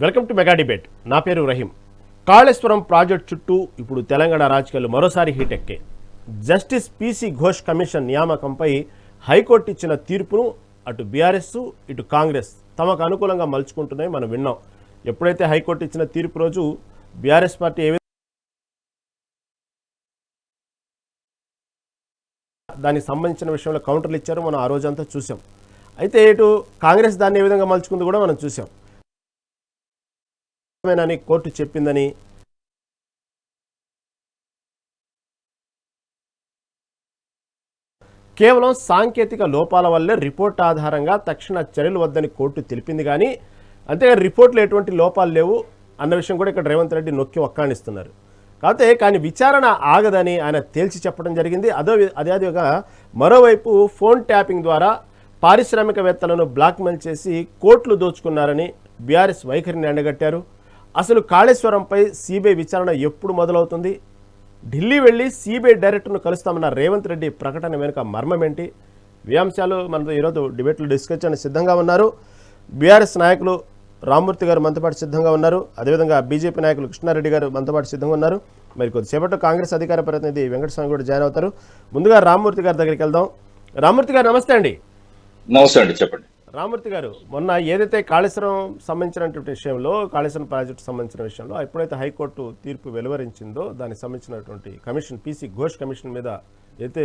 Welcome to mega debate. నా పేరు Rahim. Kaleshwaram project చుట్టూ ఇప్పుడు తెలంగాణ రాజకీయాలు మరోసారి హీట్ ఎక్కే. జస్టిస్ పిసి ఘోష్ కమిషన్ నియామకంపై హైకోర్టు ఇచ్చిన తీర్పును అటు బీఆర్ఎస్ ఇటు కాంగ్రెస్ తమకు అనుకూలంగా మలుచుకుంటున్నాయి మనం విన్నాం. ఎప్పుడైతే హైకోర్టు ఇచ్చిన తీర్పు రోజు బీఆర్ఎస్ పార్టీ దానికి సంబంధించిన విషయంలో కౌంటర్లు ఇచ్చారో మనం ఆ రోజంతా చూసాం. అయితే ఇటు కాంగ్రెస్ దాన్ని ఏ విధంగా మలుచుకుంది కూడా మనం చూసాం. కోర్టు చెప్పిందని కేవలం సాంకేతిక లోపాల వల్లే రిపోర్ట్ ఆధారంగా తక్షణ చర్యలు వద్దని కోర్టు తెలిపింది. కానీ అంతేగాని రిపోర్ట్లో ఎటువంటి లోపాలు లేవు అన్న విషయం కూడా ఇక్కడ రేవంత్ రెడ్డి నొక్కి ఒక్కాణిస్తున్నారు. కానీ విచారణ ఆగదని ఆయన తేల్చి చెప్పడం జరిగింది. అదేవిధంగా మరోవైపు ఫోన్ ట్యాపింగ్ ద్వారా పారిశ్రామికవేత్తలను బ్లాక్మెయిల్ చేసి కోట్లు దోచుకున్నారని బీఆర్ఎస్ వైఖరిని ఎండగట్టారు. అసలు కాళేశ్వరంపై సిబిఐ విచారణ ఎప్పుడు మొదలవుతుంది? ఢిల్లీ వెళ్ళి సిబిఐ డైరెక్టర్ను కలుస్తామన్న రేవంత్ రెడ్డి ప్రకటన వెనుక మర్మం ఏంటి? ఈ అంశాలు మనతో ఈరోజు డిబేట్లు డిస్కస్ చేయడానికి సిద్ధంగా ఉన్నారు. బీఆర్ఎస్ నాయకులు రామ్మూర్తి గారు మనతో పాటు సిద్ధంగా ఉన్నారు. అదేవిధంగా బీజేపీ నాయకులు కృష్ణారెడ్డి గారు మనతో పాటు సిద్ధంగా ఉన్నారు. మరి కొద్దిసేపట్లో కాంగ్రెస్ అధికార ప్రతినిధి వెంకటస్వామి కూడా జాయిన్ అవుతారు. ముందుగా రామ్మూర్తి గారి దగ్గరికి వెళ్దాం. రామ్మూర్తి గారు నమస్తే అండి. నమస్తే అండి, చెప్పండి. రామ్మూర్తి గారు, మొన్న ఏదైతే కాళేశ్వరం సంబంధించినటువంటి విషయంలో, కాళేశ్వరం ప్రాజెక్టు సంబంధించిన విషయంలో ఎప్పుడైతే హైకోర్టు తీర్పు వెలువరించిందో దానికి సంబంధించినటువంటి కమిషన్ పిసి ఘోష్ కమిషన్ మీద అయితే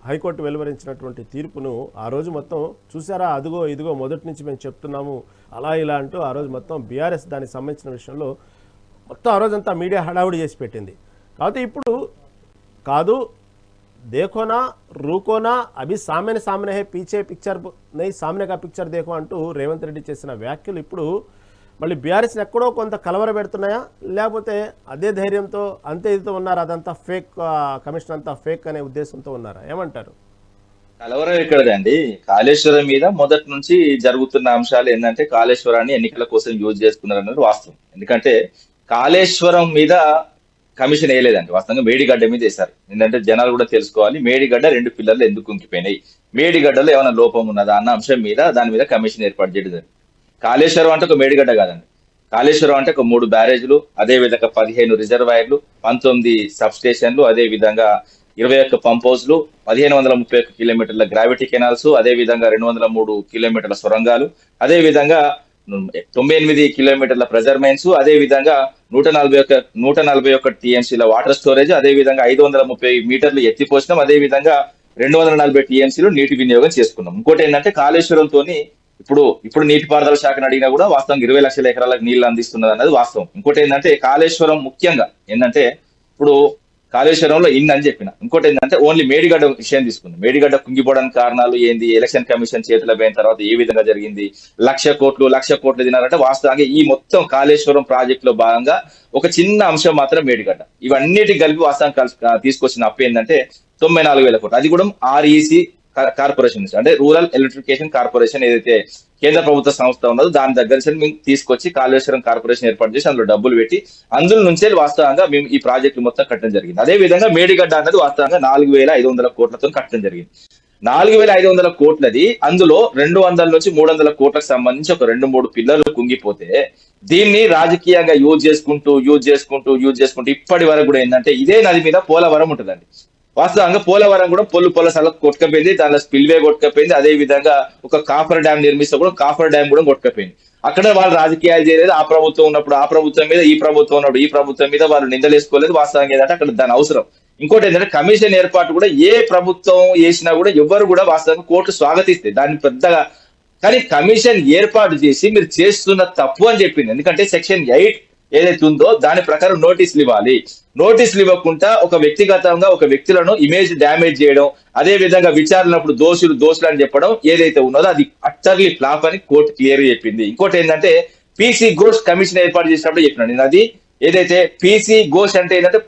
హైకోర్టు వెలువరించినటువంటి తీర్పును ఆ రోజు మొత్తం చూసారా, అదిగో ఇదిగో మొదటి నుంచి మేము చెప్తున్నాము అలా ఇలా అంటూ ఆ రోజు మొత్తం బీఆర్ఎస్ దానికి సంబంధించిన విషయంలో మొత్తం ఆ రోజంతా మీడియా హడావుడి చేసి పెట్టింది. కాబట్టి ఇప్పుడు కాదు దేఖోనా రూకోనా అభి సామెనే సామెనే హే పీచే పిక్చర్ నై సామెనే కా పిక్చర్ దేఖో అంటూ రేవంత్ రెడ్డి చేసిన వ్యాఖ్యలు ఇప్పుడు మళ్ళీ బీఆర్ఎస్ని ఎక్కడో కొంత కలవర పెడుతున్నాయా, లేకపోతే అదే ధైర్యంతో అంతే ఇదితో ఉన్నారా, అదంతా ఫేక్ కమిషన్ అంతా ఫేక్ అనే ఉద్దేశంతో ఉన్నారా? ఏమంటారు? కలవరం ఎక్కడదండి. కాళేశ్వరం మీద మొదటి నుంచి జరుగుతున్న అంశాలు ఏంటంటే కాళేశ్వరాన్ని ఎన్నికల కోసం యూజ్ చేసుకున్నారు అన్నది వాస్తవం. ఎందుకంటే కాళేశ్వరం మీద కమిషన్ వేయలేదండి, వాస్తవంగా మేడిగడ్డ మీద వేశారు. ఏంటంటే జనాలు కూడా తెలుసుకోవాలి, మేడిగడ్డ 2 పిల్లర్లు ఎందుకు కుంగిపోయినాయి, మేడిగడ్డలో ఏమైనా లోపం ఉన్నదా అన్న అంశం మీద దాని మీద కమిషన్ ఏర్పాటు చేయడం. కాళేశ్వరం అంటే ఒక మేడిగడ్డ కాదండి. కాళేశ్వరం అంటే ఒక 3 బ్యారేజ్లు, అదే విధంగా 15 రిజర్వాయర్లు, 19 సబ్ స్టేషన్లు, అదే విధంగా 21 పంప్ హౌస్లు, 1531 కిలోమీటర్ల గ్రావిటీ కెనాల్స్, అదే విధంగా 203 కిలోమీటర్ల సొరంగాలు, అదే విధంగా 98 కిలోమీటర్ల ప్రెజర్ మైన్స్, అదే విధంగా 141 టీఎంసీల వాటర్ స్టోరేజ్, అదే విధంగా 530 మీటర్లు ఎత్తిపోసినాం, అదే విధంగా 240 టీఎంసీలు నీటి వినియోగం చేసుకున్నాం. ఇంకోటి ఏంటంటే కాళేశ్వరంతో ఇప్పుడు నీటిపారుదల శాఖను అడిగినా కూడా వాస్తవం 20 లక్షల ఎకరాలకు నీళ్లు అందిస్తున్నది అన్నది వాస్తవం. ఇంకోటి ఏంటంటే కాళేశ్వరం ముఖ్యంగా ఏంటంటే ఇప్పుడు కాళేశ్వరంలో అని చెప్పిన, ఇంకోటి ఏంటంటే ఓన్లీ మేడిగడ్డ విషయం తీసుకుంది. మేడిగడ్డ కుంగిపోవడానికి కారణాలు ఏంది, ఎలక్షన్ కమిషన్ చేతిలో పోయిన తర్వాత ఏ విధంగా జరిగింది, 1,00,00,000 కోట్లు తినారంటే వాస్తవంగా ఈ మొత్తం కాళేశ్వరం ప్రాజెక్ట్ లో భాగంగా ఒక చిన్న అంశం మాత్రం మేడిగడ్డ. ఇవన్నిటి కలిపి వాస్తవం తీసుకొచ్చిన అప్పు ఏంటంటే 94,000 కోట్లు. అది కూడా ఆర్ఈసి కార్పొరేషన్ అంటే రూరల్ ఎలక్ట్రిఫికేషన్ కార్పొరేషన్ ఏదైతే కేంద్ర ప్రభుత్వ సంస్థ ఉన్నదో దాని దగ్గర మేము తీసుకొచ్చి కాళేశ్వరం కార్పొరేషన్ ఏర్పాటు చేసి అందులో డబ్బులు పెట్టి అందులో నుంచే వాస్తవంగా మేము ఈ ప్రాజెక్టు మొత్తం కట్టడం జరిగింది. అదే విధంగా మేడిగడ్డ అన్నది వాస్తవంగా 4,500 కోట్లతో కట్టడం జరిగింది. 4,500 కోట్లది అందులో 200 నుంచి 300 కోట్లకు సంబంధించి ఒక 2-3 పిల్లర్లు కుంగిపోతే దీన్ని రాజకీయంగా యూజ్ చేసుకుంటూ ఇప్పటి వరకు కూడా ఏంటంటే ఇదే నది మీద పోలవరం ఉంటుందండి. వాస్తవంగా పోలవరం కూడా పొల్ల సల కొట్టుకపోయింది, దానిలో స్పిల్వే కొట్టుకపోయింది. అదే విధంగా ఒక కాఫర్ డ్యామ్ నిర్మిస్తే కూడా కాఫర్ డ్యామ్ కూడా కొట్టుకపోయింది. అక్కడ వాళ్ళు రాజకీయాలు చేయలేదు. ఆ ప్రభుత్వం ఉన్నప్పుడు ఆ ప్రభుత్వం మీద, ఈ ప్రభుత్వం ఉన్నప్పుడు ఈ ప్రభుత్వం మీద వాళ్ళు నిందలేసుకోలేదు. వాస్తవంగా ఏంటంటే అక్కడ దాని అవసరం. ఇంకోటి ఏంటంటే కమిషన్ ఏర్పాటు కూడా ఏ ప్రభుత్వం చేసినా కూడా ఎవరు కూడా వాస్తవంగా కోర్టు స్వాగతిస్తే దాన్ని పెద్దగా, కానీ కమిషన్ ఏర్పాటు చేసి మీరు చేస్తున్న తప్పు అని చెప్పింది. ఎందుకంటే సెక్షన్ 8 ఏదైతే ఉందో దాని ప్రకారం నోటీసులు ఇవ్వాలి. నోటీసులు ఇవ్వకుండా ఒక వ్యక్తిగతంగా ఒక వ్యక్తులను ఇమేజ్ డ్యామేజ్ చేయడం, అదే విధంగా విచారణప్పుడు దోషులు అని చెప్పడం ఏదైతే ఉన్నదో అది అట్టర్లీ ఫ్లాప్ అని కోర్టు క్లియర్ చెప్పింది. ఇంకోటి ఏంటంటే పిసి ఘోష్ కమిషన్ ఏర్పాటు చేసినప్పుడు చెప్పినాను నేను, అది ఏదైతే పిసి ఘోష్ అంటే ఏంటంటే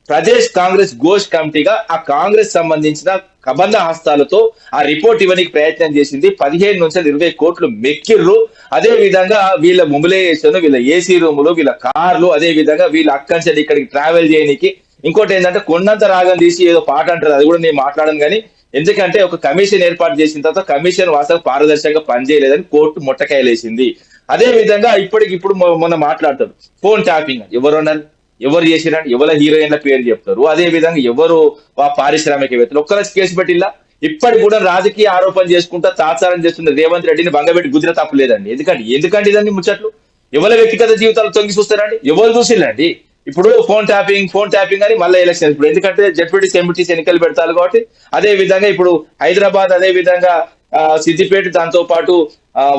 ప్రదేశ్ కాంగ్రెస్ ఘోష్ కమిటీగా ఆ కాంగ్రెస్ సంబంధించిన కబంధ హస్తాలతో ఆ రిపోర్ట్ ఇవ్వడానికి ప్రయత్నం చేసింది. 15 నుంచి 20 కోట్లు మెక్కిర్రు. అదే విధంగా వీళ్ళ మొబిలైజేషన్, వీళ్ళ ఏసీ రూములు, వీళ్ళ కార్లు, అదే విధంగా వీళ్ళ అక్కడి ఇక్కడికి ట్రావెల్ చేయడానికి. ఇంకోటి ఏంటంటే కొండంత రాగం తీసి ఏదో పాట అంటారు, అది కూడా నేను మాట్లాడను. కానీ ఎందుకంటే ఒక కమిషన్ ఏర్పాటు చేసిన తర్వాత కమిషన్ వాస్తవం పారదర్శకంగా పనిచేయలేదని కోర్టు మొట్టకాయలేసింది. అదే విధంగా ఇప్పటికిప్పుడు మొన్న మాట్లాడతారు ఫోన్ ట్యాపింగ్ ఎవరు అన్నారు, ఎవరు చేసిరండి, ఎవరి హీరోయిన్ల పేరు చెప్తారు. అదే విధంగా ఎవరు పారిశ్రామికవేత్తలు ఒక్కరు కేసు పెట్టిల్లా. ఇప్పటికి కూడా రాజకీయ ఆరోపణ చేసుకుంటా తాత్సారం చేస్తున్న రేవంత్ రెడ్డిని బంగబెట్టి గుద్దిన తప్పలేదండి. ఎందుకంటే ఇదండి ముచ్చట్లు ఎవరి వ్యక్తిగత జీవితాలు తొంగి చూస్తారండి, ఎవరు చూసిల్లండి. ఇప్పుడు ఫోన్ ట్యాపింగ్ అని మళ్ళీ ఎలక్షన్ ఇప్పుడు ఎందుకంటే జడ్పీటీసీ ఎంపీటీసీ ఎన్నికలు పెడతారు కాబట్టి అదే విధంగా ఇప్పుడు హైదరాబాద్ అదే విధంగా సిద్దిపేట దాంతో పాటు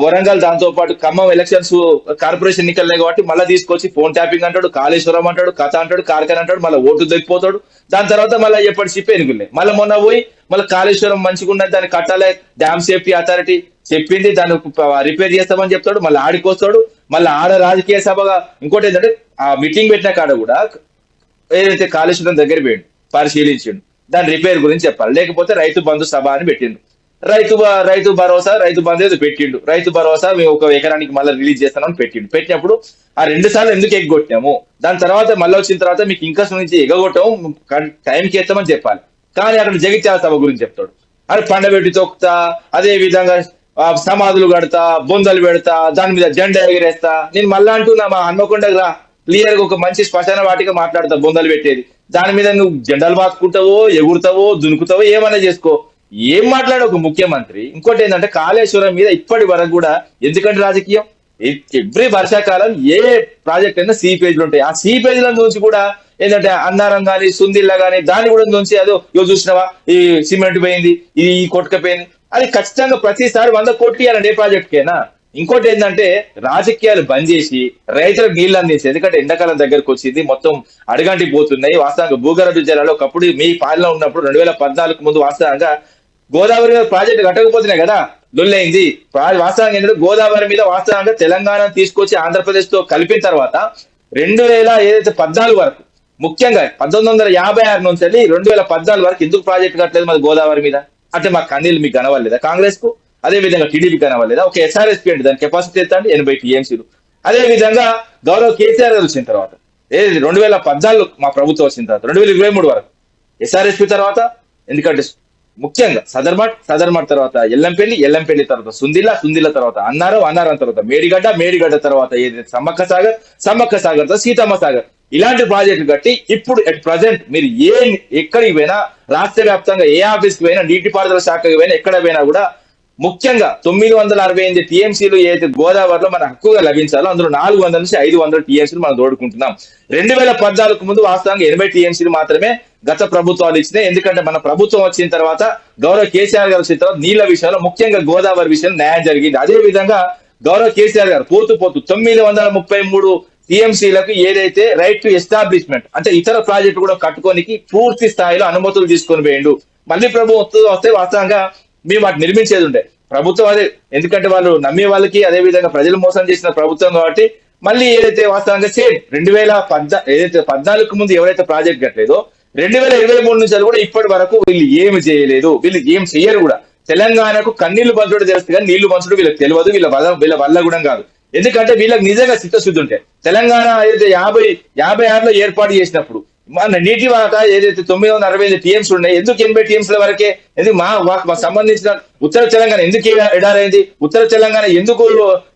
వరంగల్ దాంతో పాటు ఖమ్మం ఎలక్షన్స్ కార్పొరేషన్ ఎన్నికలే కాబట్టి మళ్ళీ తీసుకొచ్చి ఫోన్ ట్యాపింగ్ అంటాడు, కాళేశ్వరం అంటాడు, కథ అంటాడు, కార్ఖాన అంటాడు, మళ్ళీ ఓటు దొరికిపోతాడు. దాని తర్వాత మళ్ళీ ఎప్పటి చెప్పి ఎన్నికలే మళ్ళీ మొన్న పోయి మళ్ళీ కాళేశ్వరం మంచిగా ఉన్నది దాన్ని కట్టాలి, డ్యామ్ సేఫ్టీ అథారిటీ చెప్పింది దాన్ని రిపేర్ చేస్తామని చెప్తాడు, మళ్ళీ ఆడికొస్తాడు. మళ్ళీ ఆడ రాజకీయ సభగా ఇంకోటి ఏంటంటే ఆ మీటింగ్ పెట్టిన కాడ కూడా ఏదైతే కాళేశ్వరం దగ్గర పోయిండు పరిశీలించిండు దాని రిపేర్ గురించి చెప్పాలి, లేకపోతే రైతు బంధు సభ అని పెట్టిండు. రైతు భరోసా రైతు బంధు ఏదో పెట్టిండు, రైతు భరోసా మేము 1 ఎకరానికి మళ్ళీ రిలీజ్ చేస్తామని పెట్టిండు. పెట్టినప్పుడు ఆ 2 సార్లు ఎందుకు ఎగ్గొట్టాము, దాని తర్వాత మళ్ళీ వచ్చిన తర్వాత మీకు ఇంకా నుంచి ఎగగొట్టాము టైంకి ఎత్తామని చెప్పాలి. కానీ అక్కడ జగిత్యాల సభ గురించి చెప్తాడు, అది పండబెట్టి తొక్కుతా, అదే విధంగా సమాధులు కడతా, బొందలు పెడతా, దాని మీద జెండా ఎగిరేస్తా. నేను మళ్ళా అంటున్నా మా హన్మకొండకు రా, క్లియర్ గా ఒక మంచి స్పష్టన వాటిగా మాట్లాడతా. బొందలు పెట్టేది దాని మీద నువ్వు జెండాలు పాతుకుంటావో ఎగురుతావో దునుకుతావో ఏమైనా చేసుకో, ఏం మాట్లాడే ఒక ముఖ్యమంత్రి. ఇంకోటి ఏంటంటే కాళేశ్వరం మీద ఇప్పటి వరకు కూడా ఎందుకంటే రాజకీయం ఎవ్రీ వర్షాకాలం ఏ ప్రాజెక్ట్ అయినా సి పేజీలు ఉంటాయి. ఆ సి పేజీల నుంచి కూడా ఏంటంటే అన్నారం గానీ సుందిల్లా గానీ దాన్ని కూడా నుంచి అదో చూసినావా ఈ సిమెంట్ పోయింది, ఈ కొట్టుకపోయింది, అది ఖచ్చితంగా ప్రతిసారి 100 కోట్లు ఇవ్వాలండి ఏ ప్రాజెక్ట్ కైనా. ఇంకోటి ఏంటంటే రాజకీయాలు బంద్ చేసి రైతులకు నీళ్లు అందించి, ఎందుకంటే ఎండాకాలం దగ్గరకు వచ్చింది, మొత్తం అడగంటికి పోతున్నాయి. వాస్తవంగా భూగర్భ జలాలు ఒకప్పుడు మీ పాలన ఉన్నప్పుడు 2014 ముందు వాస్తవంగా గోదావరి మీద ప్రాజెక్టు కట్టకపోతున్నాయి కదా, లొల్లైంది. వాస్తవంగా ఏంటంటే గోదావరి మీద వాస్తవంగా తెలంగాణ తీసుకొచ్చి ఆంధ్రప్రదేశ్ తో కలిపిన తర్వాత 2014 వరకు ముఖ్యంగా 1956 నుంచి వెళ్ళి 2014 వరకు ఎందుకు ప్రాజెక్టు కట్టలేదు మరి గోదావరి మీద అంటే మా కన్నీళ్ళు మీకు కనవలేదా కాంగ్రెస్ కు? అదే విధంగా టీడీపీ కనవలేదా? ఒక ఎస్ఆర్ఎస్పీ అండి దాని కెపాసిటీ ఎంత అండి 80 టీఎంసీలు. అదే విధంగా గౌరవ్ కేసీఆర్ గారు వచ్చిన తర్వాత 2014 మా ప్రభుత్వం వచ్చిన తర్వాత 2023 వరకు ఎస్ఆర్ఎస్పీ తర్వాత ఎందుకంటే ముఖ్యంగా సదర్మట్ తర్వాత ఎల్లంపల్లి తర్వాత సుందిల్ల తర్వాత అన్నారం తర్వాత మేడిగడ్డ తర్వాత ఏదైతే సమ్మక్క సాగర్ తర్వాత సీతమ్మ సాగర్ ఇలాంటి ప్రాజెక్టులు కట్టి ఇప్పుడు ఎట్ ప్రజెంట్ మీరు ఎక్కడికి పోయినా రాష్ట్ర వ్యాప్తంగా ఏ ఆఫీస్కి పోయినా నీటిపారుదల శాఖకి పోయినా ఎక్కడ పోయినా కూడా ముఖ్యంగా 948 టీఎంసీలు ఏదైతే గోదావరిలో మన హక్కుగా లభించాలో అందులో 400 నుంచి 500 టీఎంసీలు మనం తోడుకుంటున్నాం. 2014 ముందు వాస్తవంగా 80 టీఎంసీలు మాత్రమే గత ప్రభుత్వాలు ఇచ్చినాయి. ఎందుకంటే మన ప్రభుత్వం వచ్చిన తర్వాత గౌరవ కేసీఆర్ గారు వచ్చిన తర్వాత నీళ్ల విషయంలో ముఖ్యంగా గోదావరి విషయంలో న్యాయం జరిగింది. అదే విధంగా గౌరవ కేసీఆర్ గారు పోతూ 933 టీఎంసీలకు ఏదైతే రైట్ టు ఎస్టాబ్లిష్మెంట్ అంటే ఇతర ప్రాజెక్టు కూడా కట్టుకోనికి పూర్తి స్థాయిలో అనుమతులు తీసుకొని పోయిండు. మళ్ళీ ప్రభుత్వం వస్తే వాస్తవంగా మేము వాటిని నిర్మించేది ఉండే ప్రభుత్వం అదే, ఎందుకంటే వాళ్ళు నమ్మే వాళ్ళకి అదే విధంగా ప్రజలు మోసం చేసిన ప్రభుత్వం కాబట్టి మళ్ళీ ఏదైతే వాస్తవంగా సేమ్ 2014 ముందు ఎవరైతే ప్రాజెక్ట్ కట్టలేదో 2023 నుంచి కూడా ఇప్పటి వరకు వీళ్ళు ఏమి చేయలేదు, వీళ్ళు ఏం చెయ్యరు కూడా. తెలంగాణకు కన్నీళ్లు పంచుడు తెలుస్తుంది కానీ నీళ్లు పంచుడు వీళ్ళకి తెలియదు, వీళ్ళ వల్ల కూడా కాదు. ఎందుకంటే వీళ్ళకి నిజంగా చిత్తశుద్ధి ఉంటే తెలంగాణ ఏదైతే 56లో ఏర్పాటు చేసినప్పుడు మన నీటి వాటా ఏదైతే 965 టీఎంసీ ఉన్నాయి ఎందుకు 80 టీఎంసీల వరకే, ఎందుకు మా సంబంధించిన ఉత్తర తెలంగాణ ఎందుకు ఎడారైంది, ఉత్తర తెలంగాణ ఎందుకు